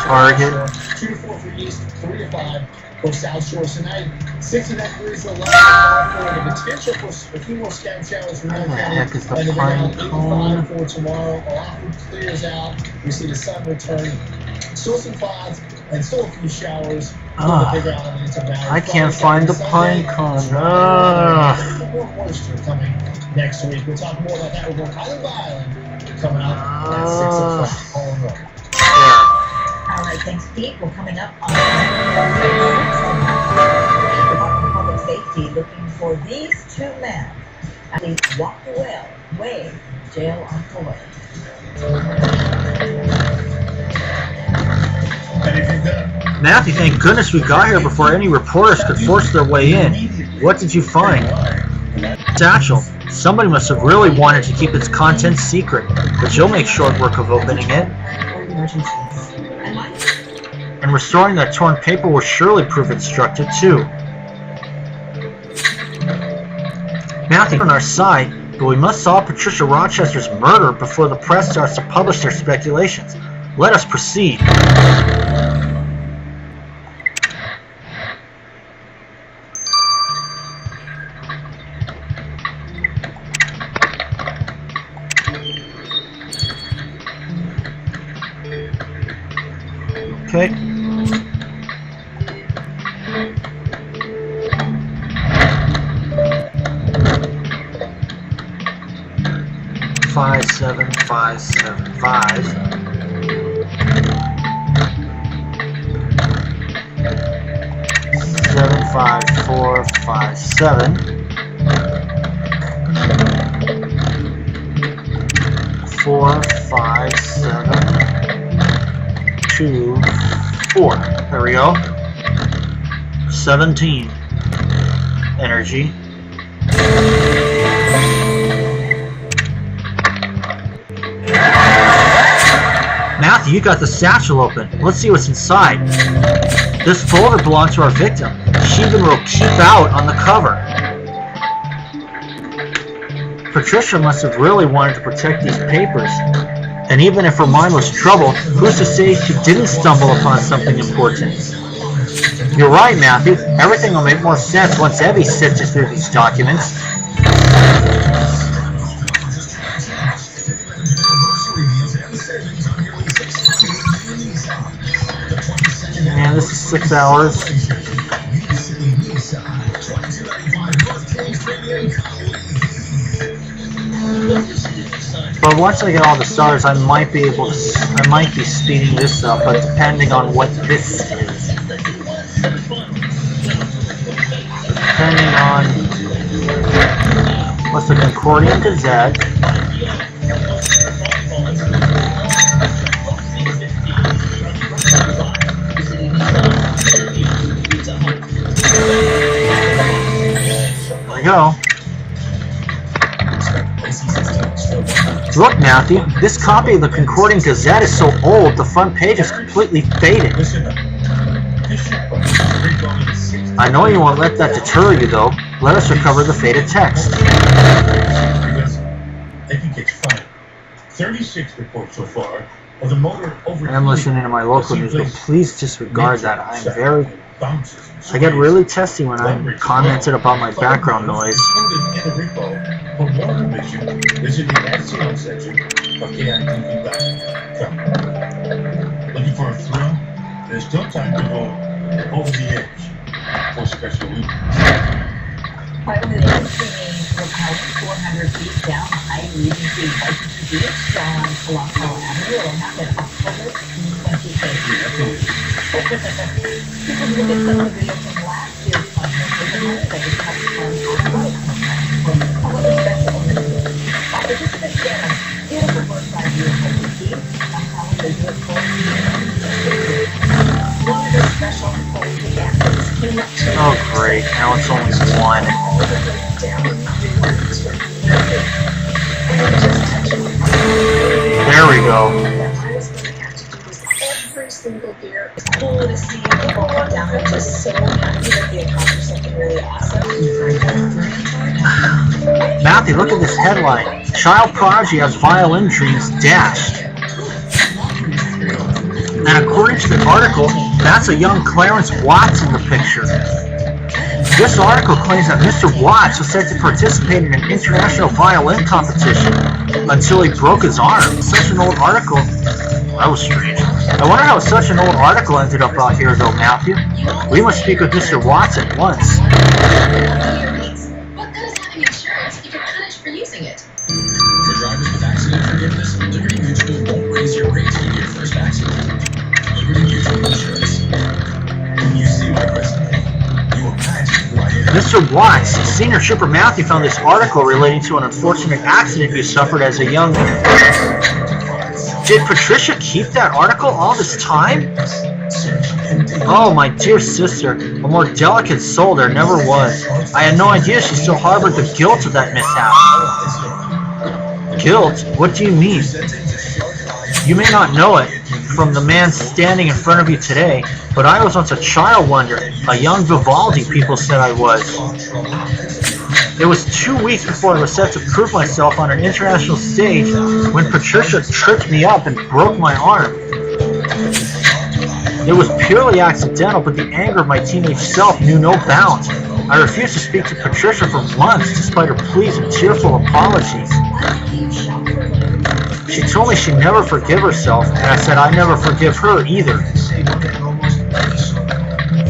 target. 2 to 4 for east, 3 to 5 for south shore. Tonight, 69 degrees to 11 for the potential for a few more scattered showers from Mount County. And then around 85 for tomorrow. Oahu clears out. We see the sun return. Still some clouds and still a few showers. I can't find the pine cone. More moisture coming next week. We'll talk more about that. We're going island by island. Coming up at 6 o'clock. All right, thanks, Pete. We're coming up on Department of Public Safety looking for these two men. They walked away from jail on parole. Matthew, thank goodness we got here before any reporters could force their way in. What did you find? Satchel. Somebody must have really wanted to keep its contents secret, but you'll make short work of opening it. And restoring that torn paper will surely prove instructive too. Matthew on our side, but we must solve Patricia Rochester's murder before the press starts to publish their speculations. Let us proceed. Okay. Five, 7, 5, 7, 5. 7, 5, 4, 5, 7. 4, 5, 7, 2, 4. There we go. 17 energy. Matthew, you got the satchel open. Let's see what's inside. This folder belonged to our victim. She even wrote "keep out" on the cover. Patricia must have really wanted to protect these papers. And even if her mind was troubled, who's to say she didn't stumble upon something important? You're right, Matthew. Everything will make more sense once Evie sifts through these documents. Man, this is 6 hours. But once I get all the stars, I might be speeding this up, but depending on what this is. Depending on what's the Confronting Gazette. There we go. Look, Matthew, this copy of the Confronting Gazette is so old, the front page is completely faded. I know you won't let that deter you, though. Let us recover the faded text. I think it's fine. 36 reports so far of the motor over. I'm listening to my local news, but please disregard that. I get really testy when I'm commented about my background noise. For more information, visit the asylum section of KITV.com. Looking for a thrill? There's still time to go over the edge for special weekends. Finally, the screening was held 400 feet down the Highway Regency Licensing Beach along Powell Avenue. It will happen October 28th. People who look at some of the video from last year's function, they just have to come outside for public special participants get a beautiful bird's-eye view of the key. That's how they do it for one of the special holding actions came up to. Oh great, now it's only one. There we go. Every single year, it's cool to see people go down. I'm just so happy that they accomplished something really awesome. Matthew, look at this headline. Child prodigy has violin dreams dashed. And according to the article, that's a young Clarence Watts in the picture. This article claims that Mr. Watts was said to participate in an international violin competition until he broke his arm. Such an old article. That was strange. I wonder how such an old article ended up out here, though, Matthew. We must speak with Mr. Watts at once. What good is having insurance if you're punished for using it? For drivers with accident forgiveness, Liberty Mutual won't raise your rates in your first accident. Liberty Mutual Insurance. When you see my resume, you imagine who I am. Mr. Watts, Senior Trooper Matthew found this article relating to an unfortunate accident you suffered as a young... Did Patricia keep that article all this time? Search Oh, my dear sister, a more delicate soul there never was. I had no idea she still harbored the guilt of that mishap. Guilt? What do you mean? You may not know it from the man standing in front of you today, but I was once a child wonder, a young Vivaldi, people said I was. It was 2 weeks before I was set to prove myself on an international stage when Patricia tripped me up and broke my arm. It was purely accidental, but the anger of my teenage self knew no bounds. I refused to speak to Patricia for months, despite her pleas and tearful apologies. She told me she'd never forgive herself, and I said I'd never forgive her either.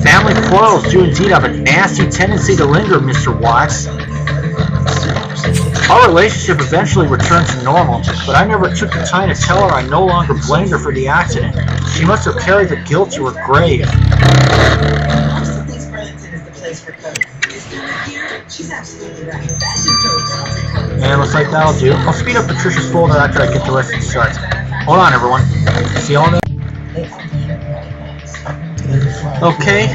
Family quarrels do indeed have a nasty tendency to linger, Mr. Watts. Our relationship eventually returned to normal, but I never took the time to tell her I no longer blamed her for the accident. She must have carried the guilt to her grave. Most of these Burlington is the place for Cody. She's absolutely right. And looks like that'll do. I'll speed up Patricia's folder after I get the rest of the charts. Hold on, everyone. See y'all in a Okay.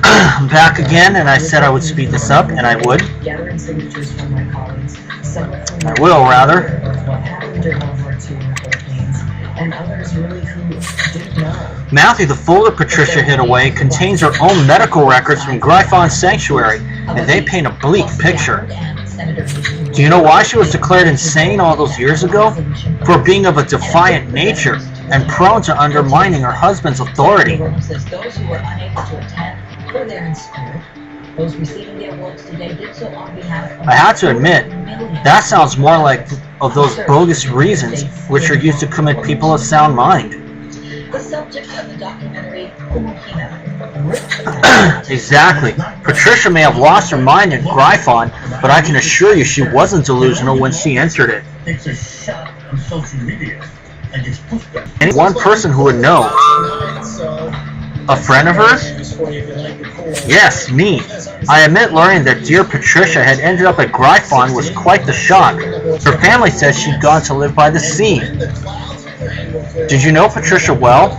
I'm back again, and I said I would speed this up, and I would. Gathering signatures from my colleagues, some of whom I will, rather. what happened during World War II in the Philippines, and others really who didn't know. Matthew, the folder Patricia hid away contains her own medical records from Gryphon Sanctuary, and they paint a bleak picture. Do you know why she was declared insane all those years ago? For being of a defiant nature and prone to undermining her husband's authority. Says those who were unable to attend were there in spirit. Those receiving the awards today did so on behalf of I had to admit, that sounds more like of those bogus reasons which are used to commit people of sound mind. the subject of the documentary Kumukina. Exactly. Patricia may have lost her mind in Gryphon, but I can assure you she wasn't delusional when she entered it. Takes a shot on social media and gets pushed back. And one person who would know. A friend of hers? Yes, me. I admit learning that dear Patricia had ended up at Gryphon was quite the shock. Her family says she'd gone to live by the sea. Did you know Patricia well?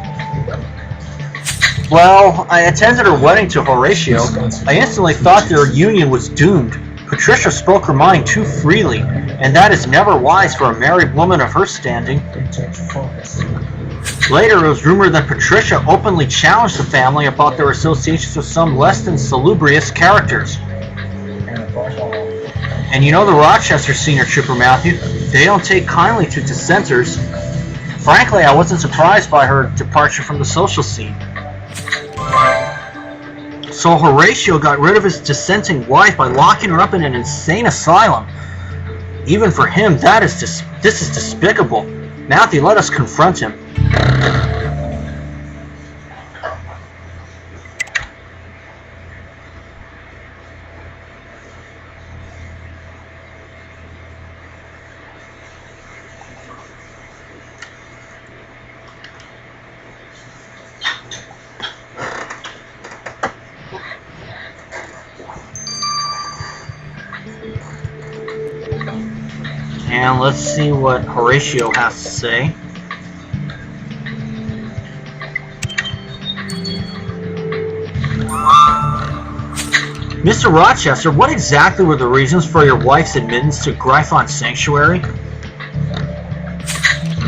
Well, I attended her wedding to Horatio. I instantly thought their union was doomed. Patricia spoke her mind too freely, and that is never wise for a married woman of her standing. Later, it was rumored that Patricia openly challenged the family about their associations with some less than salubrious characters. And you know the Rochester senior trooper, Matthew, they don't take kindly to dissenters. Frankly, I wasn't surprised by her departure from the social scene. So Horatio got rid of his dissenting wife by locking her up in an insane asylum. Even for him, this is despicable. Matthew, let us confront him. And let's see what Horatio has to say. Mr. Rochester, what exactly were the reasons for your wife's admittance to Gryphon Sanctuary?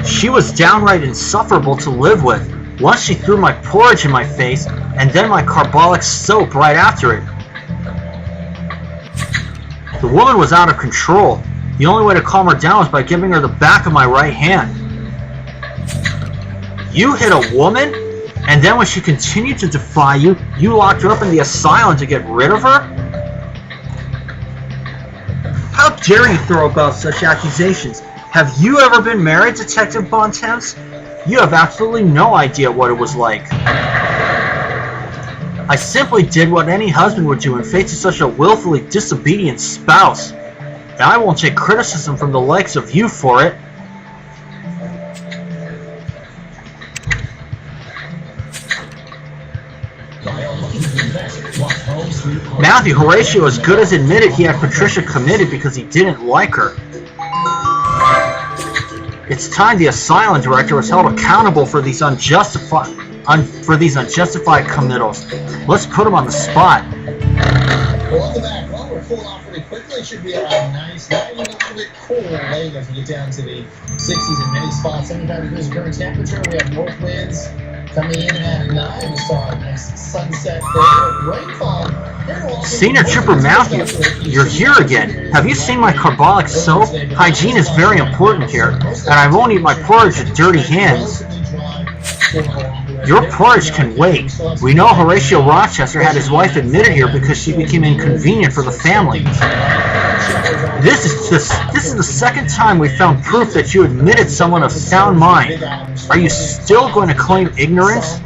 She was downright insufferable to live with. Once she threw my porridge in my face, and then my carbolic soap right after it. The woman was out of control. The only way to calm her down was by giving her the back of my right hand. You hit a woman? And then when she continued to defy you, you locked her up in the asylum to get rid of her? How dare you throw about such accusations? Have you ever been married, Detective Bontemps? You have absolutely no idea what it was like. I simply did what any husband would do in face of such a willfully disobedient spouse. And I won't take criticism from the likes of you for it. Matthew, Horatio as good as admitted he had Patricia committed because he didn't like her. It's time the asylum director was held accountable for these unjustified for these unjustified committals. Let's put them on the spot. Welcome back. Well, we're cooling off really quickly. It should be a nice, not even a little bit cool late as we get down to the 60s in many spots. 75 degrees of current temperature. We have north winds coming in at 9. We saw a nice sunset there. Rainfall. Senior Trooper Matthew, you're here again. Have you seen my carbolic soap? Hygiene is very important here, and I won't eat my porridge with dirty hands. Your porridge can wait. We know Horatio Rochester had his wife admitted here because she became inconvenient for the family. This is the second time we found proof that you admitted someone of sound mind. Are you still going to claim ignorance?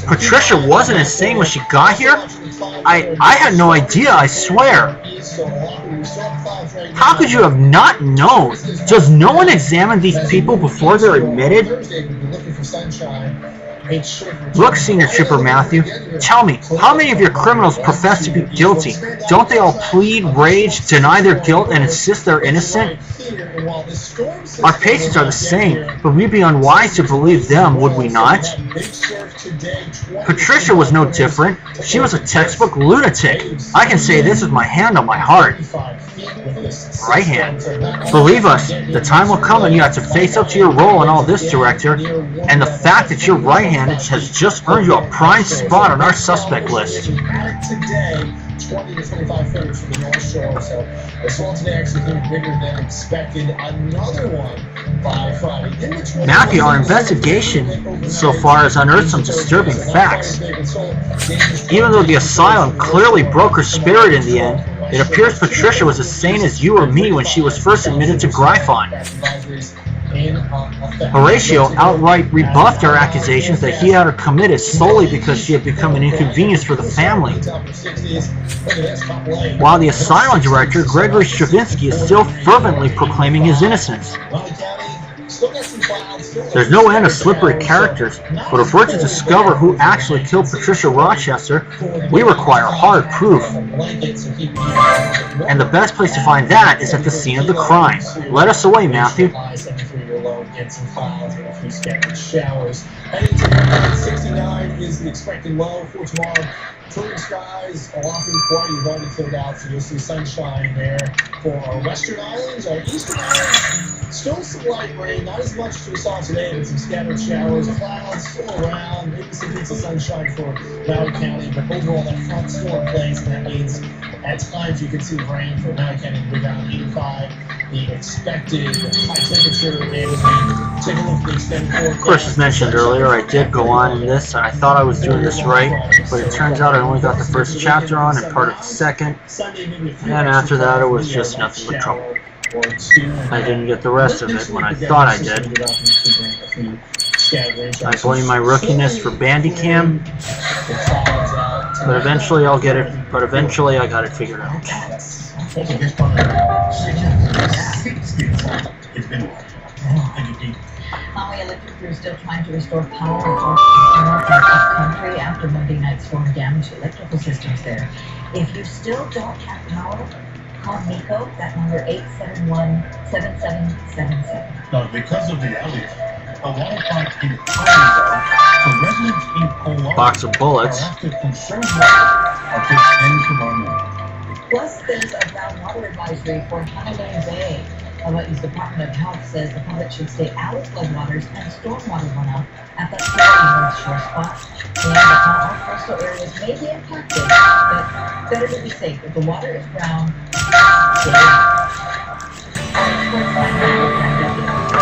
Patricia wasn't insane when she got here? I had no idea, I swear. How could you have not known? Does no one examine these people before they're admitted? Look, Senior Trooper Matthew, tell me, how many of your criminals profess to be guilty? Don't they all plead, rage, deny their guilt, and insist they're innocent? Our patients are the same, but we'd be unwise to believe them, would we not? Patricia was no different. She was a textbook lunatic. I can say this with my hand on my heart. Right hand. Believe us, the time will come when you have to face up to your role in all this, Director, and the fact that you're right-handed has just earned you a prime spot on our suspect list. 20 to 25 footers from the North Shore, so the assault today actually came bigger than expected. Another one by Friday. Matthew, our investigation so far has unearthed some disturbing facts. Even though the asylum clearly broke her spirit in the end, it appears Patricia was as sane as you or me when she was first admitted to Gryphon. Horatio outright rebuffed our accusations that he had her committed solely because she had become an inconvenience for the family. While the asylum director, Gregory Stravinsky, is still fervently proclaiming his innocence. There's no end of slippery characters, but if we're to discover who actually killed Patricia Rochester, we require hard proof. And the best place to find that is at the scene of the crime. Let us away, Matthew. Get some clouds and a few scattered showers. Heading to 69 is the expected low for tomorrow. Clear skies, a lot of quiet. You've already cleared out, so you'll see sunshine there for our western islands. Our eastern islands, still some light rain, not as much as we saw today, but some scattered showers. Clouds still around, maybe some bits of sunshine for Maui County, but overall that front still in place, and that means at times you can see rain for Maui County to be around 85. The expected high temperature, and as we take a look at the extended forecast. Of course, as mentioned earlier, I did go on in this, and I thought I was doing this right, but it turns out I only got the first chapter on and part of the second, and after that it was just nothing but trouble. I didn't get the rest of it when I thought I did. I blame my rookiness for Bandicam, but eventually I'll get it, but eventually I got it figured out. It's been a while. Maui electric crew is still trying to restore power north and upcountry after Monday night storm damaged electrical systems there. If you still don't have power, call Nico, that number 871-7777. Now, because of the outage, a lot of parts in power, so residents in Hawaii Box of bullets. are after conserve water until 10 tomorrow morning. Plus, there's a groundwater advisory for Honolulu Bay. Hawaii's Department of Health says the public should stay out of floodwaters and stormwater runoff at that North Shore spot. And all coastal areas may be impacted, but better to be safe. If the water is brown, stay out.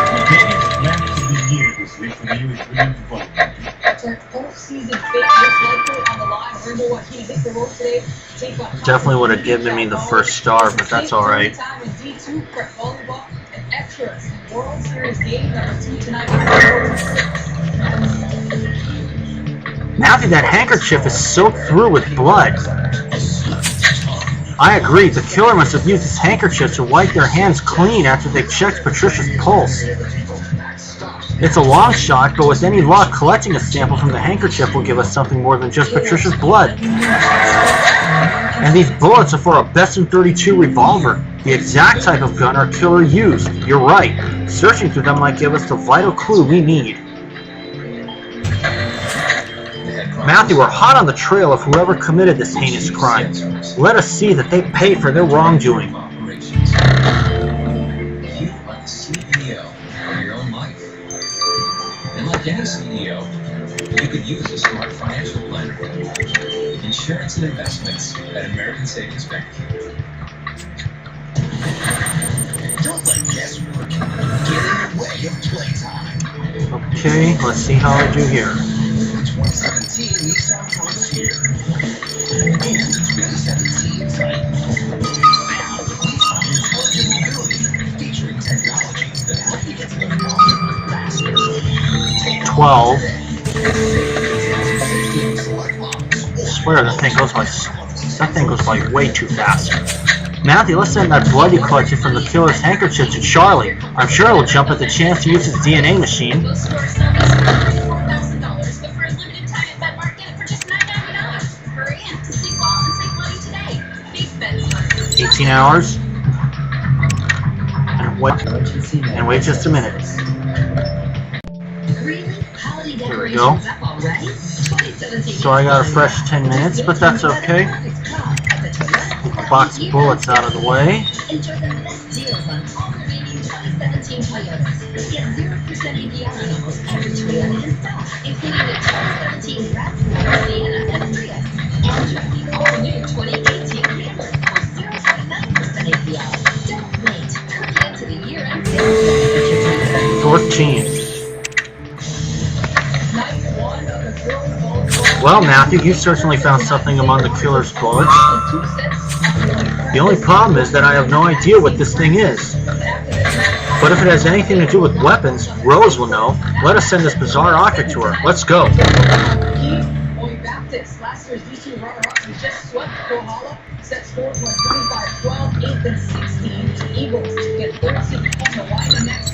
The biggest match of the year this week for the U.S. Women's Football. That's our postseason fate most likely on the line. Remember what he hit the road today? Definitely would have given me the first star, but that's alright. D2 prep volleyball and extras. World Series game number 2 tonight. Matthew, that handkerchief is soaked through with blood. I agree, the killer must have used his handkerchief to wipe their hands clean after they checked Patricia's pulse. It's a long shot, but with any luck, collecting a sample from the handkerchief will give us something more than just Patricia's blood. And these bullets are for a best-in-32 revolver, the exact type of gun our killer used. You're right. Searching through them might give us the vital clue we need. Matthew, we're hot on the trail of whoever committed this heinous crime. Let us see that they pay for their wrongdoing. You are the CEO of your own life. And like any CEO, you could use a smart financial planner. Insurance and investments at American Savings Bank. Don't let guesswork get in the way of playtime. Okay, let's see how I do here. The 2017 Nissan Frontier. And the 2017 Titan. Now with Nissan Intelligent Mobility, featuring technologies that help you get to the farther faster. 12. I swear that thing goes by way too fast. Matthew, let's send that blood you collected from the killer's handkerchief to Charlie. I'm sure he'll jump at the chance to use his DNA machine. $4,000, but for a limited time at Bet Market for just $9.99. Hurry in to see all and save money today. Big bets. 18 hours. And wait just a minute. Here we go. So I got a fresh 10 minutes, but that's okay. Get the box of bullets out of the way. Enjoy the best deals on all remaining 2017 Toyotas. Get 0% APR on almost every Toyota in stock, including the 2017 RAV4, Sienna, and Prius. And the all-new 2018 Camry for 0.9% APR. Don't wait. Hurry into the year-end sales. 14. Well, Matthew, you certainly found something among the killer's bullets. The only problem is that I have no idea what this thing is. But if it has anything to do with weapons, Rose will know. Let us send this bizarre object to her. Let's go. Last year's DC runner-up was just swept Kohala. Set scores went 35-12, 8th and 16 to Eagles to get 13 on the line next.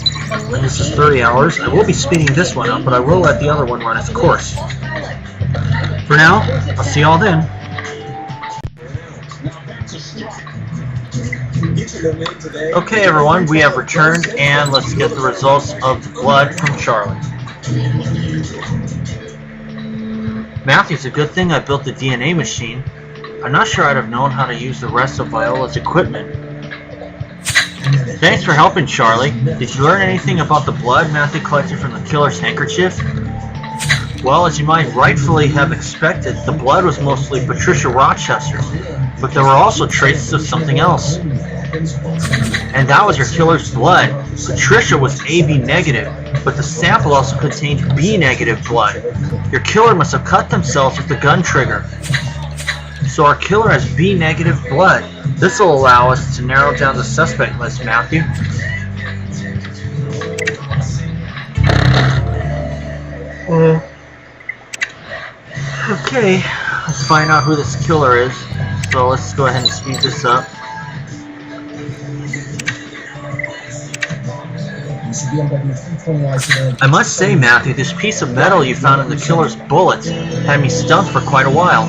This is 30 hours. I will be speeding this one up, but I will let the other one run its course. For now, I'll see y'all then. Okay everyone, we have returned and let's get the results of the blood from Charlie. Matthew, it's a good thing I built the DNA machine. I'm not sure I'd have known how to use the rest of Viola's equipment. Thanks for helping, Charlie. Did you learn anything about the blood Matthew collected from the killer's handkerchief? Well, as you might rightfully have expected, the blood was mostly Patricia Rochester's, but there were also traces of something else. And that was your killer's blood. Patricia was AB negative, but the sample also contained B negative blood. Your killer must have cut themselves with the gun trigger. So our killer has B negative blood. This will allow us to narrow down the suspect list, Matthew. Okay, let's find out who this killer is. So let's go ahead and speed this up. I must say, Matthew, this piece of metal you found in the killer's bullets had me stumped for quite a while.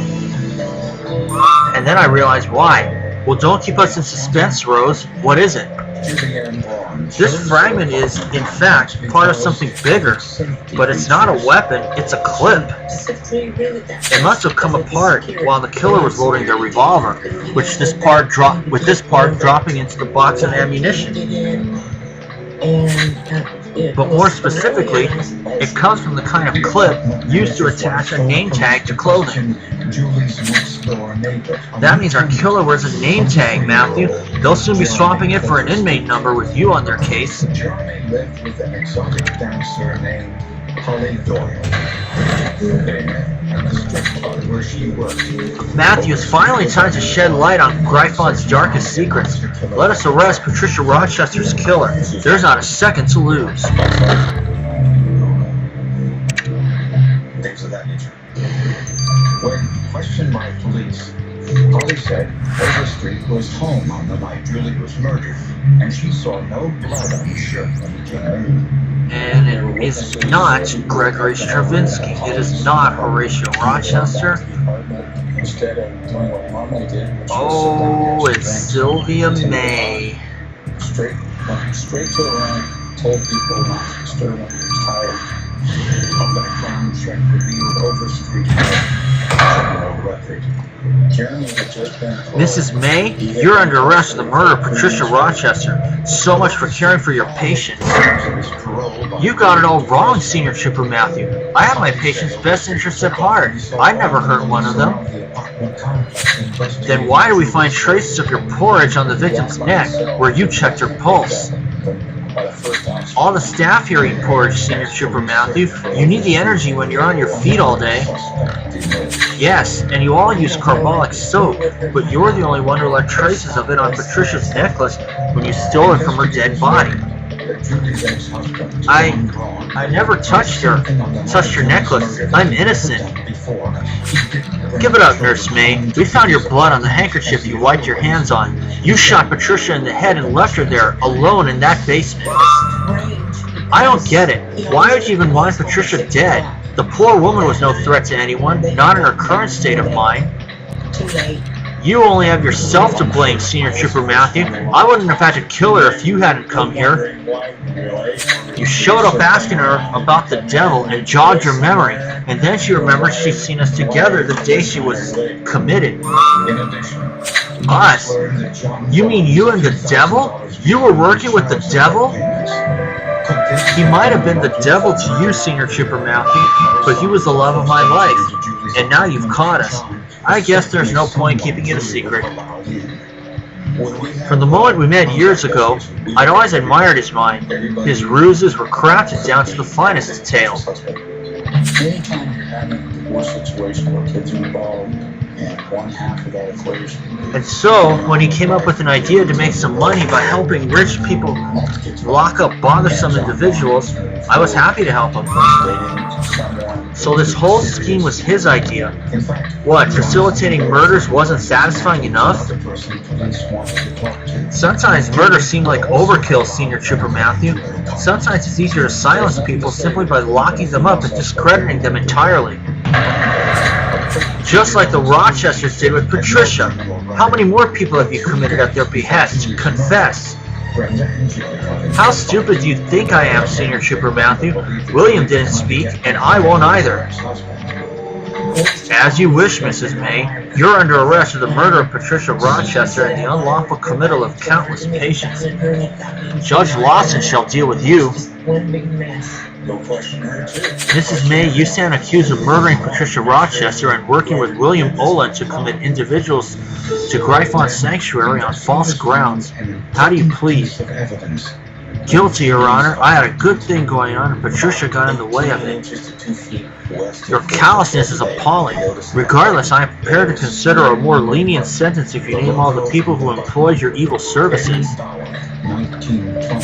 And then I realized why. Well, don't keep us in suspense, Rose. What is it? This fragment is, in fact, part of something bigger. But it's not a weapon, it's a clip. It must have come apart while the killer was loading their revolver, with this part dropping into the box of ammunition. But more specifically, it comes from the kind of clip used to attach a name tag to clothing. That means our killer wears a name tag, Matthew. They'll soon be swapping it for an inmate number with you on their case. Jeremy lived with an exotic dancer named Polly Doyle. Where she worked. Matthew, it's finally time to shed light on Gryphon's darkest secrets. Let us arrest Patricia Rochester's killer. There's not a second to lose. Things of that nature. When questioned by police, Polly said Overstreet was home on the night Julie was murdered, and she saw no blood on his shirt when he came in. And it is not Gregory Stravinsky. It is not Horatio Rochester. Instead of doing what Mama did, which was Oh, it's Sylvia May. straight to the right, told people not to disturb him, he was tired. A background background check revealed overstreet criminal record. Jeremy had just been paroled. Mrs. May, you're under arrest for the murder of Patricia Rochester. So much for caring for your patients. You got it all wrong, Senior Trooper Matthew. I have my patients' best interests at heart. I never hurt one of them. Then why do we find traces of your porridge on the victim's neck, where you checked her pulse? All the staff here eat porridge, Senior Trooper Matthew. You need the energy when you're on your feet all day. Yes, and you all use carbolic soap, but you're the only one who left traces of it on Patricia's necklace when you stole it from her dead body. I never touched your necklace. I'm innocent. Give it up, Nurse May. We found your blood on the handkerchief you wiped your hands on. You shot Patricia in the head and left her there, alone in that basement. I don't get it. Why would you even want Patricia dead? The poor woman was no threat to anyone, not in her current state of mind. You only have yourself to blame, Senior Trooper Matthew. I wouldn't have had to kill her if you hadn't come here. You showed up asking her about the devil and jogged her memory, and then she remembered she'd seen us together the day she was committed. Us? You mean you and the devil? You were working with the devil? He might have been the devil to you, Senior Trooper Matthew, but he was the love of my life, and now you've caught us. I guess there's no point keeping it a secret. From the moment we met years ago, I'd always admired his mind. His ruses were crafted down to the finest detail. Anytime you're having a divorce situation where kids are involved, and one half of that equation. And so, when he came up with an idea to make some money by helping rich people lock up bothersome individuals, I was happy to help him. So this whole scheme was his idea. What, facilitating murders wasn't satisfying enough? Sometimes murder seemed like overkill, Senior Trooper Matthew. Sometimes it's easier to silence people simply by locking them up and discrediting them entirely. Just like the Rochesters did with Patricia. How many more people have you committed at their behest? Confess. How stupid do you think I am, Senior Trooper Matthew? William didn't speak, and I won't either. As you wish, Mrs. May. You're under arrest for the murder of Patricia Rochester and the unlawful committal of countless patients. Judge Lawson shall deal with you. Mrs. May, you stand accused of murdering Patricia Rochester and working with William Olin to commit individuals to Gryphon Sanctuary on false grounds. How do you plead? Guilty, Your Honor. I had a good thing going on and Patricia got in the way of it. Your callousness is appalling. Regardless, I am prepared to consider a more lenient sentence if you name all the people who employed your evil services.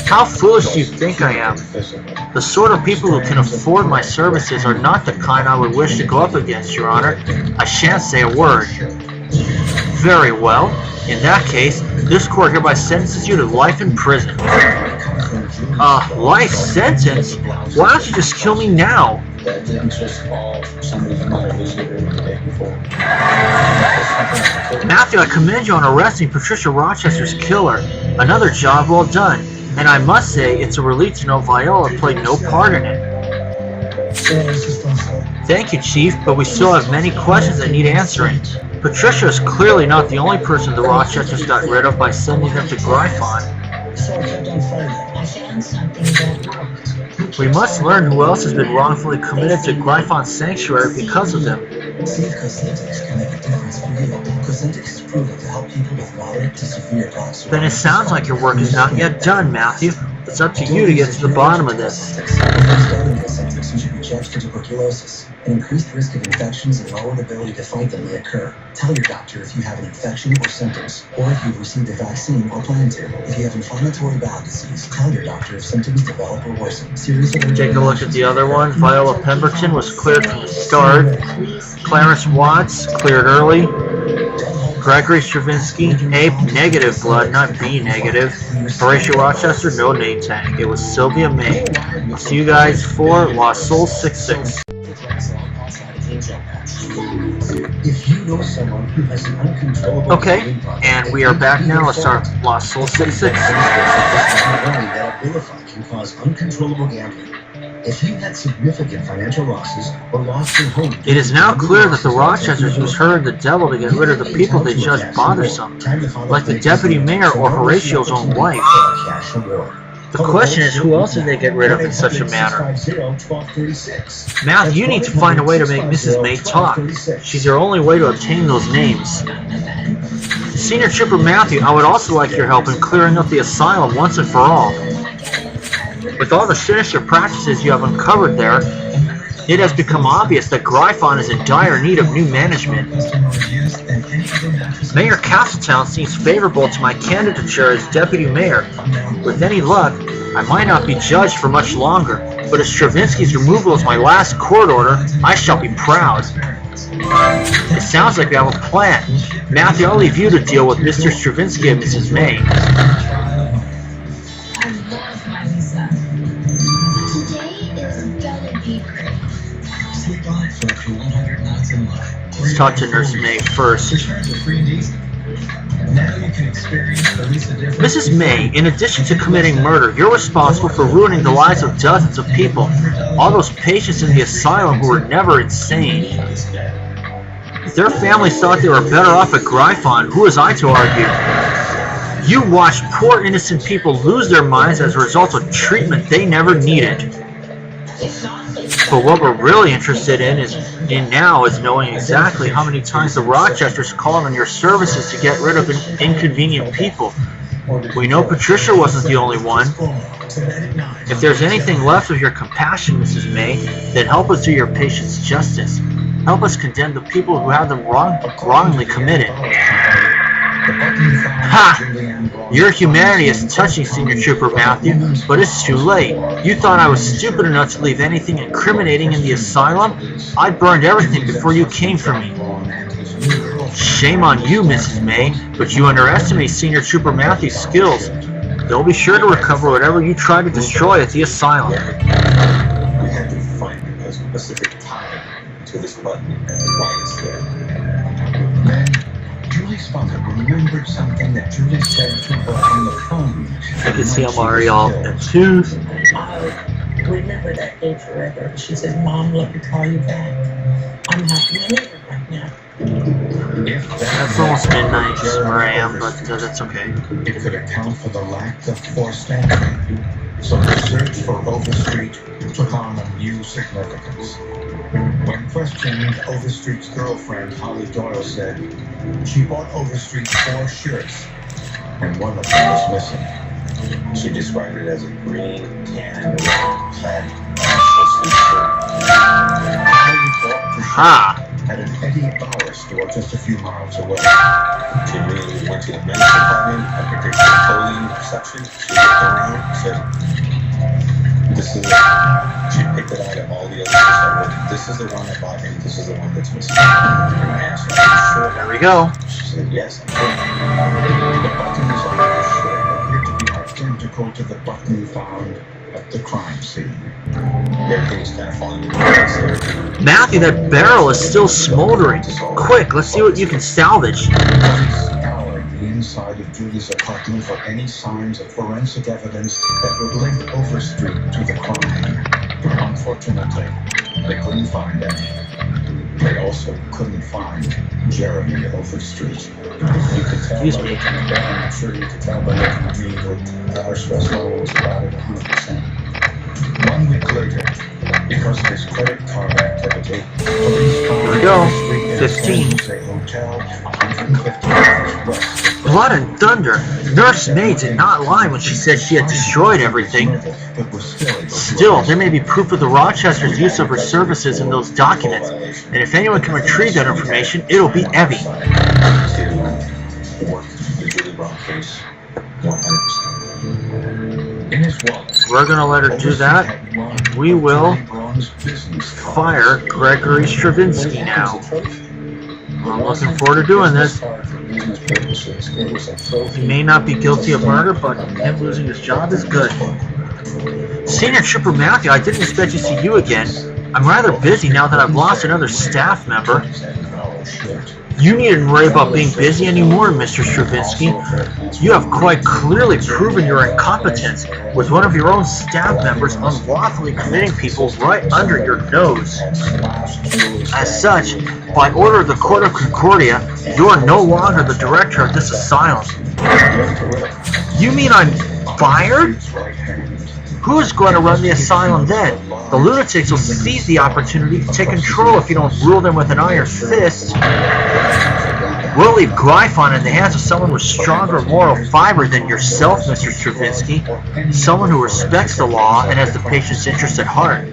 How foolish do you think I am? The sort of people who can afford my services are not the kind I would wish to go up against, Your Honor. I shan't say a word. Very well. In that case, this court hereby sentences you to life in prison. Life sentence? Why don't you just kill me now? Matthew, I commend you on arresting Patricia Rochester's killer. Another job well done. And I must say, it's a relief to know Viola played no part in it. Thank you, Chief, but we still have many questions that need answering. Patricia is clearly not the only person the Rochesters got rid of by sending them to Gryphon. We must learn who else has been wrongfully committed to Gryphon Sanctuary because of them. See if Cosentix can make a difference for you. Cosentix is proven to help people with moderate to severe plaques. Then it sounds like your work is not yet done, Matthew. It's up to you to get to the bottom of this. Starting Cosentix, you should be judged for tuberculosis. An increased risk of infections and lowered ability to fight them may occur. Tell your doctor if you have an infection or symptoms, or if you've received a vaccine or plan to. If you have inflammatory bowel disease, tell your doctor if symptoms develop or worsen. Take a look at the other one. Viola Pemberton was cleared from the start. Clarence Watts, cleared early. Gregory Stravinsky, A negative blood, not B negative. Horatio Rochester, no name tag. It was Sylvia May. I'll see you guys for Lost Soul 66. If you know someone who has an uncontrollable Okay, and we are back now. Let's start Lost Soul 66. that Abilify can cause uncontrollable gambling. If you had significant financial losses or lost your home, It is now clear that the Rochesters used her and the devil to get rid of the people they judged bothersome, like the deputy mayor or Horatio's own wife. The question is, who else did they get rid of in such a manner? Matthew, you need to find a way to make Mrs. May talk. She's your only way to obtain those names. Senior Trooper Matthew, I would also like your help in clearing up the asylum once and for all. With all the sinister practices you have uncovered there, it has become obvious that Gryphon is in dire need of new management. Mayor Castletown seems favorable to my candidature as deputy mayor. With any luck, I might not be judged for much longer, but if Stravinsky's removal is my last court order, I shall be proud. It sounds like we have a plan. Matthew, I'll leave you to deal with Mr. Stravinsky and Mrs. May. Let's talk to Nurse May first. Mrs. May, in addition to committing murder, you're responsible for ruining the lives of dozens of people. All those patients in the asylum who were never insane. If their families thought they were better off at Gryphon, who was I to argue? You watched poor innocent people lose their minds as a result of treatment they never needed. But what we're really interested in now is knowing exactly how many times the Rochesters called on your services to get rid of inconvenient people. We know Patricia wasn't the only one. If there's anything left of your compassion, Mrs. May, then help us do your patients justice. Help us condemn the people who have them wrongly committed. Ha! Your humanity is touching, Senior Trooper Matthew, but it's too late. You thought I was stupid enough to leave anything incriminating in the asylum? I burned everything before you came for me. Shame on you, Mrs. May, but you underestimate Senior Trooper Matthew's skills. They'll be sure to recover whatever you try to destroy at the asylum. We had to find a specific time to this button and why it's there. Then, Julie's father remembered something that Julie said to her on the phone. I can see I'm already all enthused. I'll remember that day forever. She said, Mom, let me call you back. I'm happy to live right now. That's almost midnight where I am, but that's okay. It could account for the lack of forced entry. So the search for Overstreet took on a new significance. When questioned, Overstreet's girlfriend, Holly Doyle, said she bought Overstreet 4 shirts, and one of them was missing. She described it as a green, tan, and red plaid sleeve shirt. Holly bought the shirt Ah! at an Eddie Bauer store just a few miles away. She immediately went to the men's department, a particular clothing section. She looked around and said, this is it. She picked it out of all the other shirts. This is the one I bought, and this is the one that's missing. And I asked her, are you sure? There we go. She said, yes, I'm sure. The buttons on the shirt appeared to be identical to the button found at the crime scene. Everything's kind of falling into place there. Matthew, that barrel is still smoldering. Quick, let's see what you can salvage. Police scoured the inside of Julie's apartment for any signs of forensic evidence that would link Overstreet to the crime. Unfortunately, they couldn't find any. They also couldn't find Jeremy Overstreet. You could tell by looking at that. I'm sure you could tell by looking at me that our stress level was about at 100%. 1 week later, because of his credit card activity, police found Here we go. Overstreet in a 15. San Jose hotel, 150 miles west of Blood and thunder. Nurse May did not lie when she said she had destroyed everything. but was still able to Still, there may be proof of the Rochesters' use of her services in those documents, and if anyone can retrieve that information, it'll be Evie. To work the Julie Brown case 100%. In his wallet, We're gonna let her do that. We will fire Gregory Stravinsky now. I'm looking forward to doing this. He may not be guilty of murder, but him losing his job is good. Senior Trooper Matthew, I didn't expect to see you again. I'm rather busy now that I've lost another staff member. You needn't worry about being busy anymore, Mr. Stravinsky. You have quite clearly proven your incompetence, with one of your own staff members unlawfully committing people right under your nose. As such, by order of the Court of Concordia, you are no longer the director of this asylum. You mean I'm fired? Who is going to run the asylum then? The lunatics will seize the opportunity to take control if you don't rule them with an iron fist. We'll leave Gryphon in the hands of someone with stronger moral fiber than yourself, Mr. Stravinsky. Someone who respects the law and has the patient's interest at heart.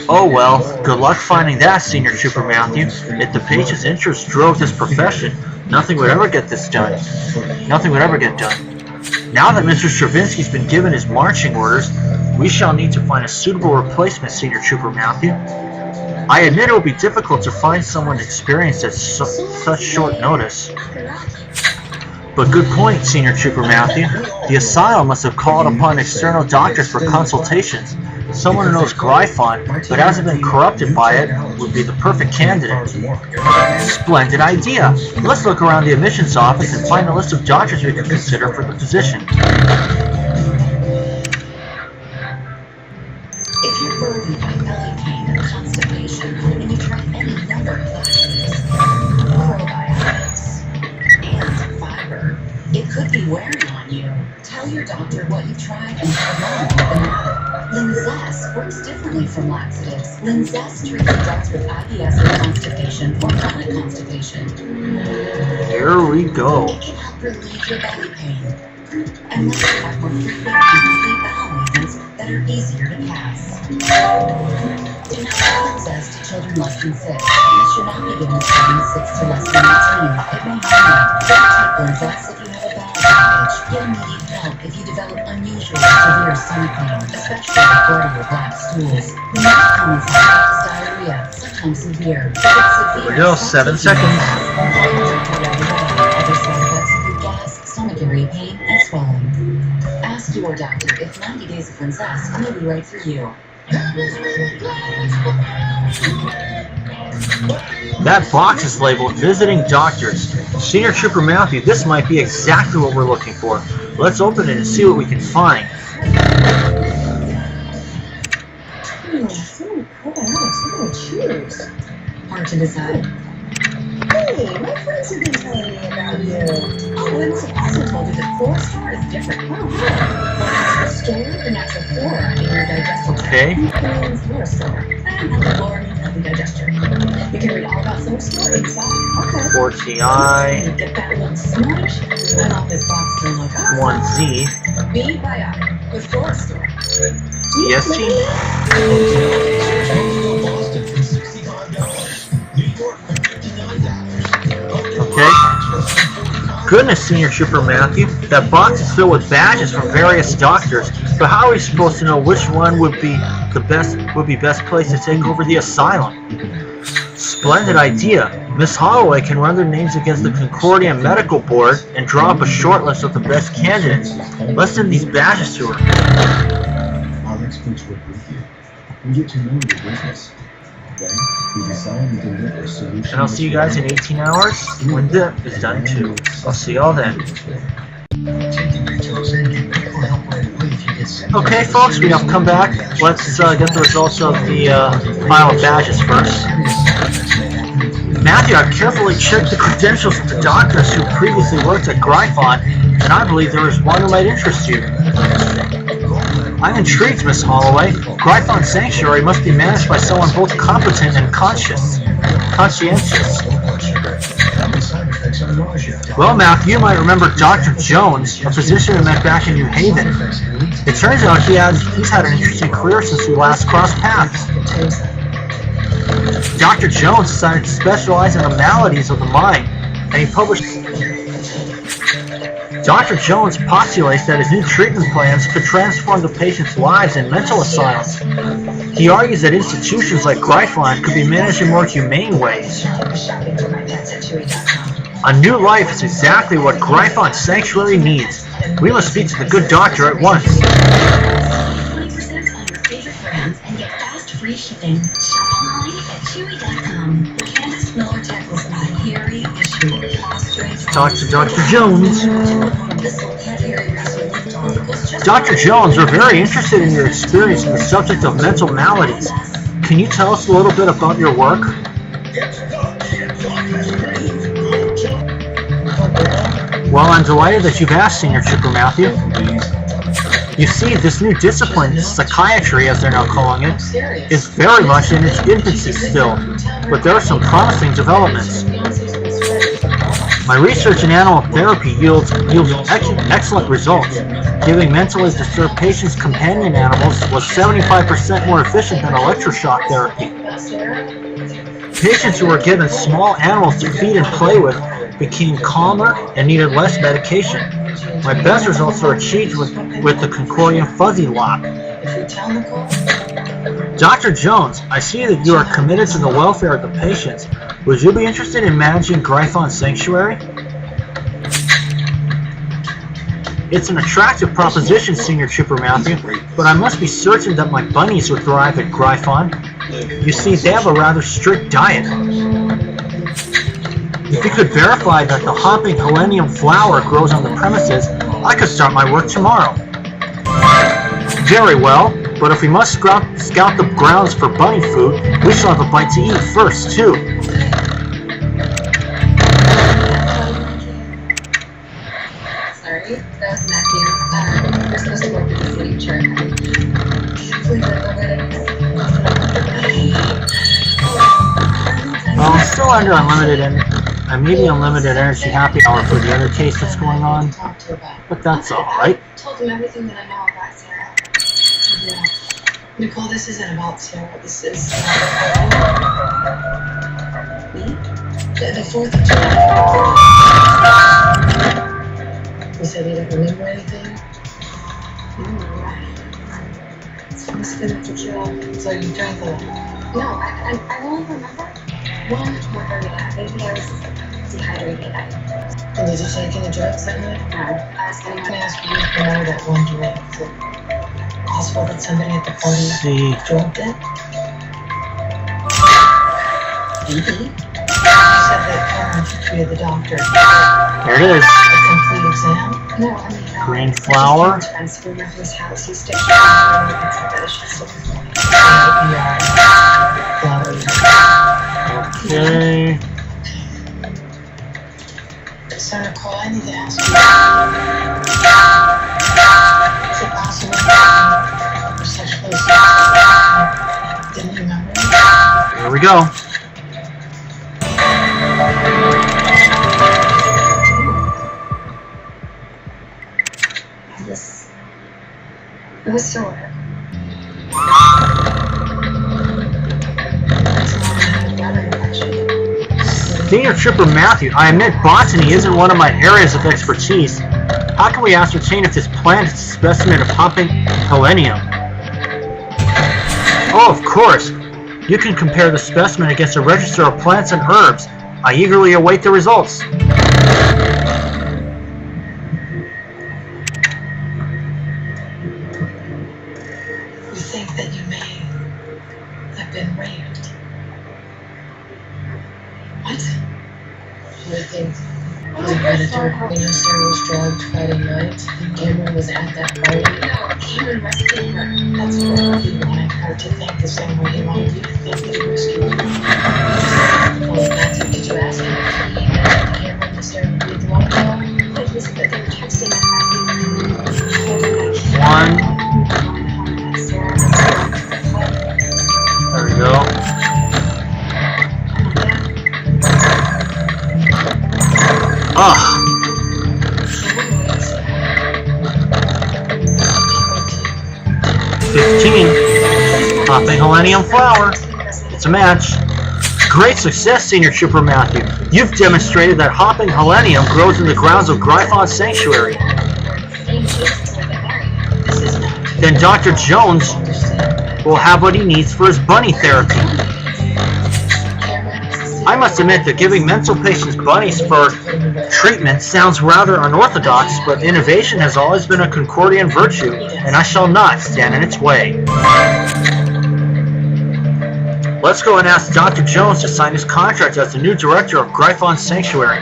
Oh well, good luck finding that, Senior Trooper Matthew. If the patient's interest drove this profession, nothing would ever get this done. Nothing would ever get done. Now that Mr. Stravinsky's been given his marching orders, we shall need to find a suitable replacement, Senior Trooper Matthew. I admit it will be difficult to find someone experienced at such short notice. But good point, Senior Trooper Matthew. The asylum must have called upon external doctors for consultations. Someone who knows Gryphon, but hasn't been corrupted by it, would be the perfect candidate. Splendid idea! Let's look around the admissions office and find a list of doctors we can consider for the position. If you're burdened by belly pain and constipation, and you try any number of laxatives, probiotics, and fiber, it could be wearing on you. Tell your doctor what you've tried and how long you've been at it. Linzess works differently from laxatives. Linzess treats adults with IBS and constipation or chronic constipation. Here we go. It can help relieve your belly pain and let you have more frequent and complete bowel movements that are easier to pass. Do not give Linzess to children less than 6. This should not be given to children 6 to less than 18. It may harm you. Don't take Linzess if you have a bowel blockage. Get immediate help if you develop unusual severe stomach pain, especially with bloody or black stools. The most common side effect is diarrhea, sometimes severe. If it's severe, Here we go, 7 seconds. Other side effects include gas, stomach area pain, and swelling. Ask your doctor if 90 days of Linzess may be right for you. That box is labeled Visiting Doctors. Senior Trooper Matthew, this might be exactly what we're looking for. Let's open it and see what we can find. So many probiotics. What do I choose? Hard to decide. Hey, my friends have been telling me about you. Oh, and she also told you that Flora Store is different. Oh, wow. Flora Store pronounces a flora in your digestive tract. Okay. And Flora Store. And the flora means healthy digestion. You can read all about Flora Store inside. Okay. 4TI, You get that little smudge. I love this box to look up. 1Z, Be biotic with Flora Store. EST. Boston for $65. New York for $59. Okay. Goodness, Senior Trooper Matthew, that box is filled with badges from various doctors. But how are we supposed to know which one would be best place to take over the asylum? Splendid idea. Miss Holloway can run their names against the Concordia Medical Board and draw up a short list of the best candidates. Let's send these badges to her. Our experts work with you. We get to know your business. Then, we design and deliver solutions. And I'll see you guys in 18 hours when the is done too. I'll see y'all then. Okay, folks, we have come back. Let's get the results of the pile of badges first. Matthew, I've carefully checked the credentials of the doctors who previously worked at Gryphon, and I believe there is one who might interest you. I'm intrigued, Miss Holloway. Gryphon Sanctuary must be managed by someone both competent and conscientious. Well, Matthew, you might remember Dr. Jones, a physician we met back in New Haven. It turns out he's had an interesting career since we last crossed paths. Dr. Jones decided to specialize in the maladies of the mind, and he published... Dr. Jones postulates that his new treatment plans could transform the patient's lives in mental asylums. He argues that institutions like Gryphon could be managed in more humane ways. A new life is exactly what Gryphon Sanctuary needs. We must speak to the good doctor at once. 20% on your favorite brands and get fast free shipping. Shop online at Chewy.com. Candace Miller tackles life. talk to Dr. Jones. Dr. Jones, we're very interested in your experience in the subject of mental maladies. Can you tell us a little bit about your work? Well, I'm delighted that you've asked, Senior Trooper Matthew. You see, this new discipline, psychiatry as they're now calling it, is very much in its infancy still, but there are some promising developments. My research in animal therapy yields excellent results. Giving mentally disturbed patients companion animals was 75% more efficient than electroshock therapy. Patients who were given small animals to feed and play with became calmer and needed less medication. My best results are achieved with the Concordian fuzzy lock. Dr. Jones, I see that you are committed to the welfare of the patients. Would you be interested in managing Gryphon Sanctuary? It's an attractive proposition, Senior Trooper Matthew, but I must be certain that my bunnies would thrive at Gryphon. You see, they have a rather strict diet. If you could verify that the hopping helenium flower grows on the premises, I could start my work tomorrow. Very well, but if we must scout the grounds for bunny food, we shall have a bite to eat first, too. Sorry, that was Matthew. We're supposed to work with the signature. Well, I'm still under unlimited maybe unlimited energy happy hour for the other case that's going on, but that's alright. I told him everything that I know about Sarah. Yeah. Nicole, this isn't about Sarah. This is me? The 4th of July. He said he didn't remember anything. It must have been the tequila. So you drank a lot? No, I only remember one margarita. Maybe I was dehydrated. And did you take any drugs that night? No. I was going to ask you to know that one drink. Is it possible that somebody at the party drugged it? You said that Cameron took you to the doctor. There it is. A complete exam? No, I mean, green flower. Transfer to his house. He sticks to and said that it should still be Okay. So, Nicole, I need to ask you. Is it possible for such close didn't remember? Here we go. It was sore. Senior Trooper Matthew, I admit botany isn't one of my areas of expertise. How can we ascertain if this plant is a specimen of hopping helenium? Oh, of course. You can compare the specimen against a register of plants and herbs. I eagerly await the results. You think that you may have been raped? What? You think the predator, you know, Sarah was drugged Friday night. Cameron was at that party. No, Cameron rescued her. That's what he wanted her to think the same way he wanted you to think that he rescued her. Well, Matthew, did you ask him if he and Cameron and Sarah would be the one girl? But he said that they were texting at One. There we go. Ah. 15. Hopping helenium flower. It's a match. Great success, Senior Trooper Matthew. You've demonstrated that hopping helenium grows in the grounds of Gryphon Sanctuary. Then Dr. Jones will have what he needs for his bunny therapy. I must admit that giving mental patients bunnies for treatment sounds rather unorthodox, but innovation has always been a Concordian virtue, and I shall not stand in its way. Let's go and ask Dr. Jones to sign his contract as the new director of Gryphon Sanctuary.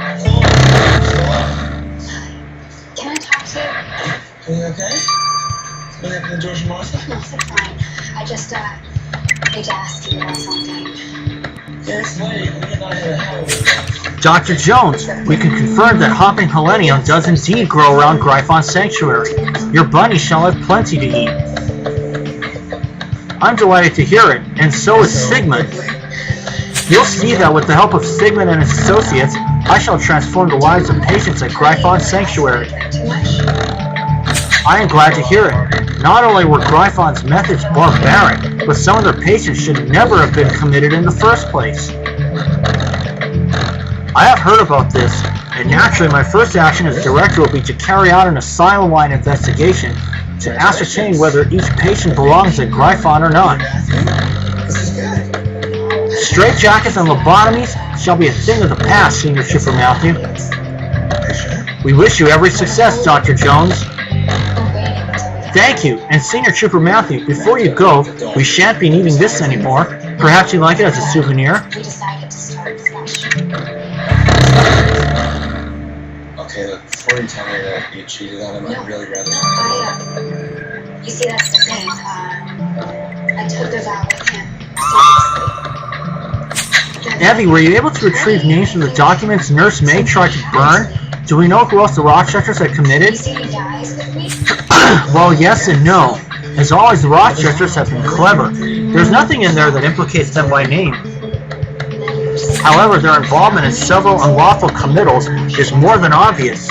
You okay? What happened to George Martha? No, it's fine. I just, need to ask you about something. Yeah, it's late. Me and I had a hell of a Dr. Jones, we can confirm that hopping helenium does indeed grow around Gryphon Sanctuary. Your bunny shall have plenty to eat. I'm delighted to hear it, and so is Sigmund. You'll see that with the help of Sigmund and his associates, I shall transform the lives of patients at Gryphon Sanctuary. I am glad to hear it. Not only were Gryphon's methods barbaric, but some of their patients should never have been committed in the first place. I have heard about this, and naturally my first action as director will be to carry out an asylum-wide investigation to ascertain whether each patient belongs at Gryphon or not. Straitjackets and lobotomies shall be a thing of the past, Senior Trooper Matthew. We wish you every success, Dr. Jones. Thank you, and Senior Trooper Matthew, before you go, we shan't be needing this anymore. Perhaps you'd like it as a souvenir? We decided to start fresh. Okay, look, before you tell me that you cheated on him, I'd really rather not. You see, that's the thing. I took the vow with him. Seriously. Evie, were you able to retrieve names from the documents Nurse May tried to burn? Do we know who else the Rochesters had committed? You see any guys with me? Well, yes and no. As always, the Rochesters have been clever. There's nothing in there that implicates them by name. However, their involvement in several unlawful committals is more than obvious.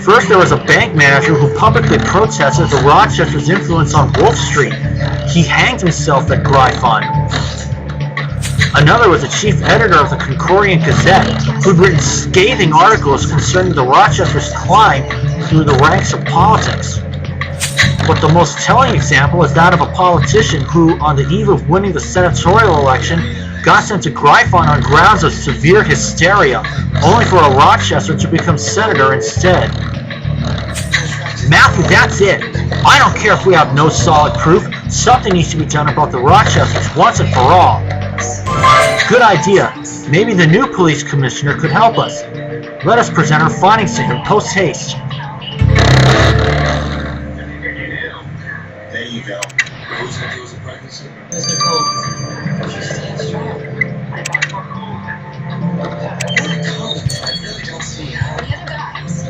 First, there was a bank manager who publicly protested the Rochesters' influence on Wolf Street. He hanged himself at Gryphon. Another was the chief editor of the Concordian Gazette, who'd written scathing articles concerning the Rochesters' climb through the ranks of politics. But the most telling example is that of a politician who, on the eve of winning the senatorial election, got sent to Gryphon on grounds of severe hysteria, only for a Rochester to become senator instead. Matthew, that's it. I don't care if we have no solid proof. Something needs to be done about the Rochesters once and for all. Good idea. Maybe the new police commissioner could help us. Let us present our findings to him post haste. There you go. Who's the deals of pregnancy? Mr. Cole. She stands strong. I really don't see how. The other guys.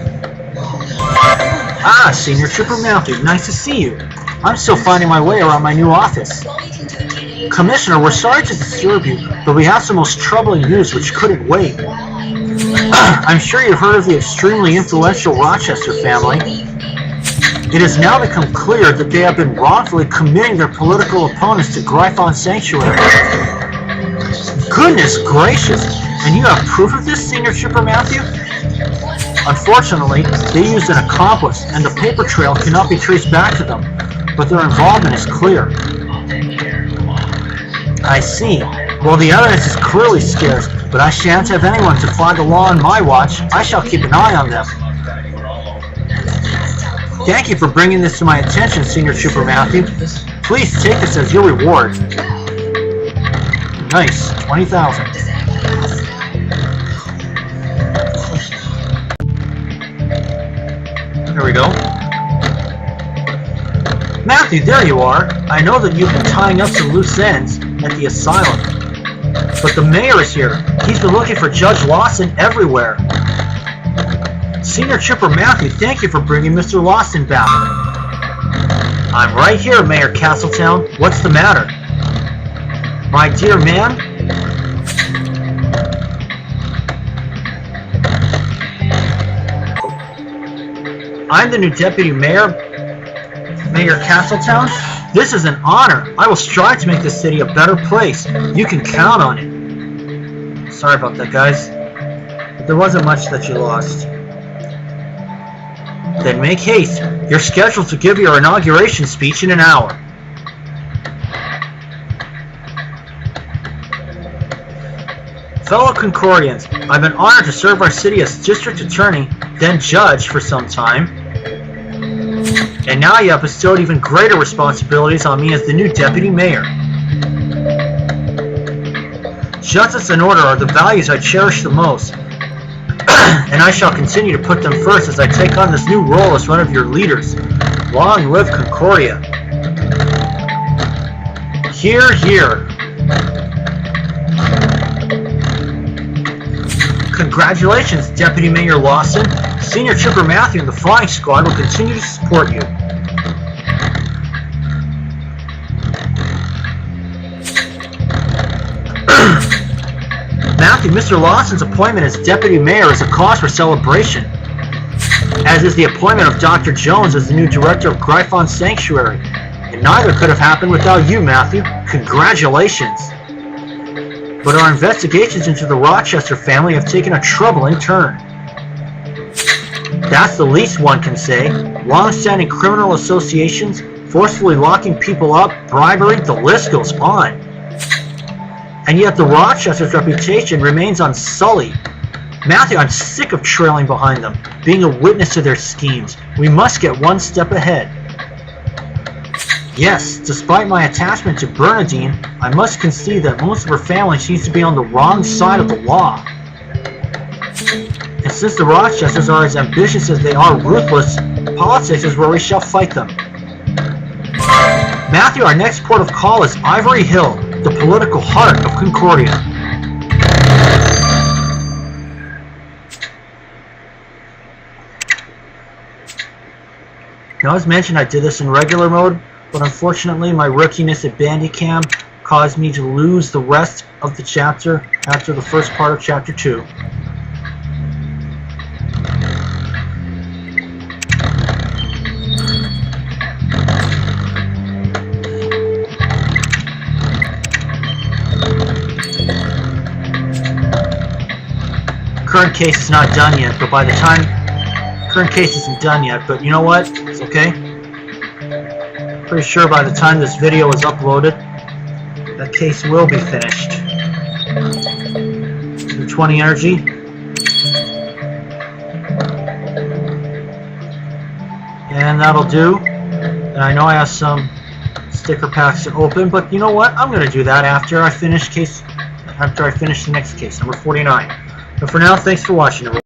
Ah, Senior Trooper Matthew, nice to see you. I'm still finding my way around my new office. Well, we can do it. Commissioner, we're sorry to disturb you, but we have some most troubling news which couldn't wait. I'm sure you've heard of the extremely influential Rochester family. It has now become clear that they have been wrongfully committing their political opponents to Gryphon Sanctuary. Goodness gracious! And you have proof of this, Senior Trooper Matthew? Unfortunately, they used an accomplice, and the paper trail cannot be traced back to them, but their involvement is clear. I see. Well, the evidence is clearly scarce, but I shan't have anyone to fly the law on my watch. I shall keep an eye on them. Thank you for bringing this to my attention, Senior Trooper Matthew. Please take this as your reward. Nice. 20,000. Does anybody else know? There we go. Matthew, there you are. I know that you've been tying up some loose ends at the asylum. But the mayor is here. He's been looking for Judge Lawson everywhere. Senior Trooper Matthew, thank you for bringing Mr. Lawson back. I'm right here, Mayor Castletown. What's the matter? My dear man? I'm the new deputy mayor, Mayor Castletown. This is an honor. I will strive to make this city a better place. You can count on it. Sorry about that, guys. But there wasn't much that you lost. Then make haste. You're scheduled to give your inauguration speech in an hour. Fellow Concordians, I've been honored to serve our city as district attorney, then judge for some time. And now you have bestowed even greater responsibilities on me as the new deputy mayor. Justice and order are the values I cherish the most. and I shall continue to put them first as I take on this new role as one of your leaders. Long live Concordia. Hear, hear. Congratulations, Deputy Mayor Lawson. Senior Trooper Matthew and the flying squad will continue to support you. Matthew, Mr. Lawson's appointment as Deputy Mayor is a cause for celebration, as is the appointment of Dr. Jones as the new Director of Gryphon Sanctuary. And neither could have happened without you, Matthew. Congratulations. But our investigations into the Rochester family have taken a troubling turn. That's the least one can say. Long-standing criminal associations, forcefully locking people up, bribery, the list goes on. And yet the Rochester's reputation remains unsullied. Matthew, I'm sick of trailing behind them, being a witness to their schemes. We must get one step ahead. Yes, despite my attachment to Bernadine, I must concede that most of her family seems to be on the wrong side of the law. And since the Rochesters are as ambitious as they are ruthless, politics is where we shall fight them. Matthew, our next port of call is Ivory Hill, the political heart of Concordia. Now, as mentioned, I did this in regular mode, but unfortunately my rookiness at Bandicam caused me to lose the rest of the chapter after the first part of chapter 2. Current case is not done yet, but by the time current case isn't done yet, but you know what? It's okay. Pretty sure by the time this video is uploaded, that case will be finished. The 20 energy. And that'll do. And I know I have some sticker packs to open, but you know what? I'm going to do that after I finish the next case, number 49. But for now, thanks for watching, everyone.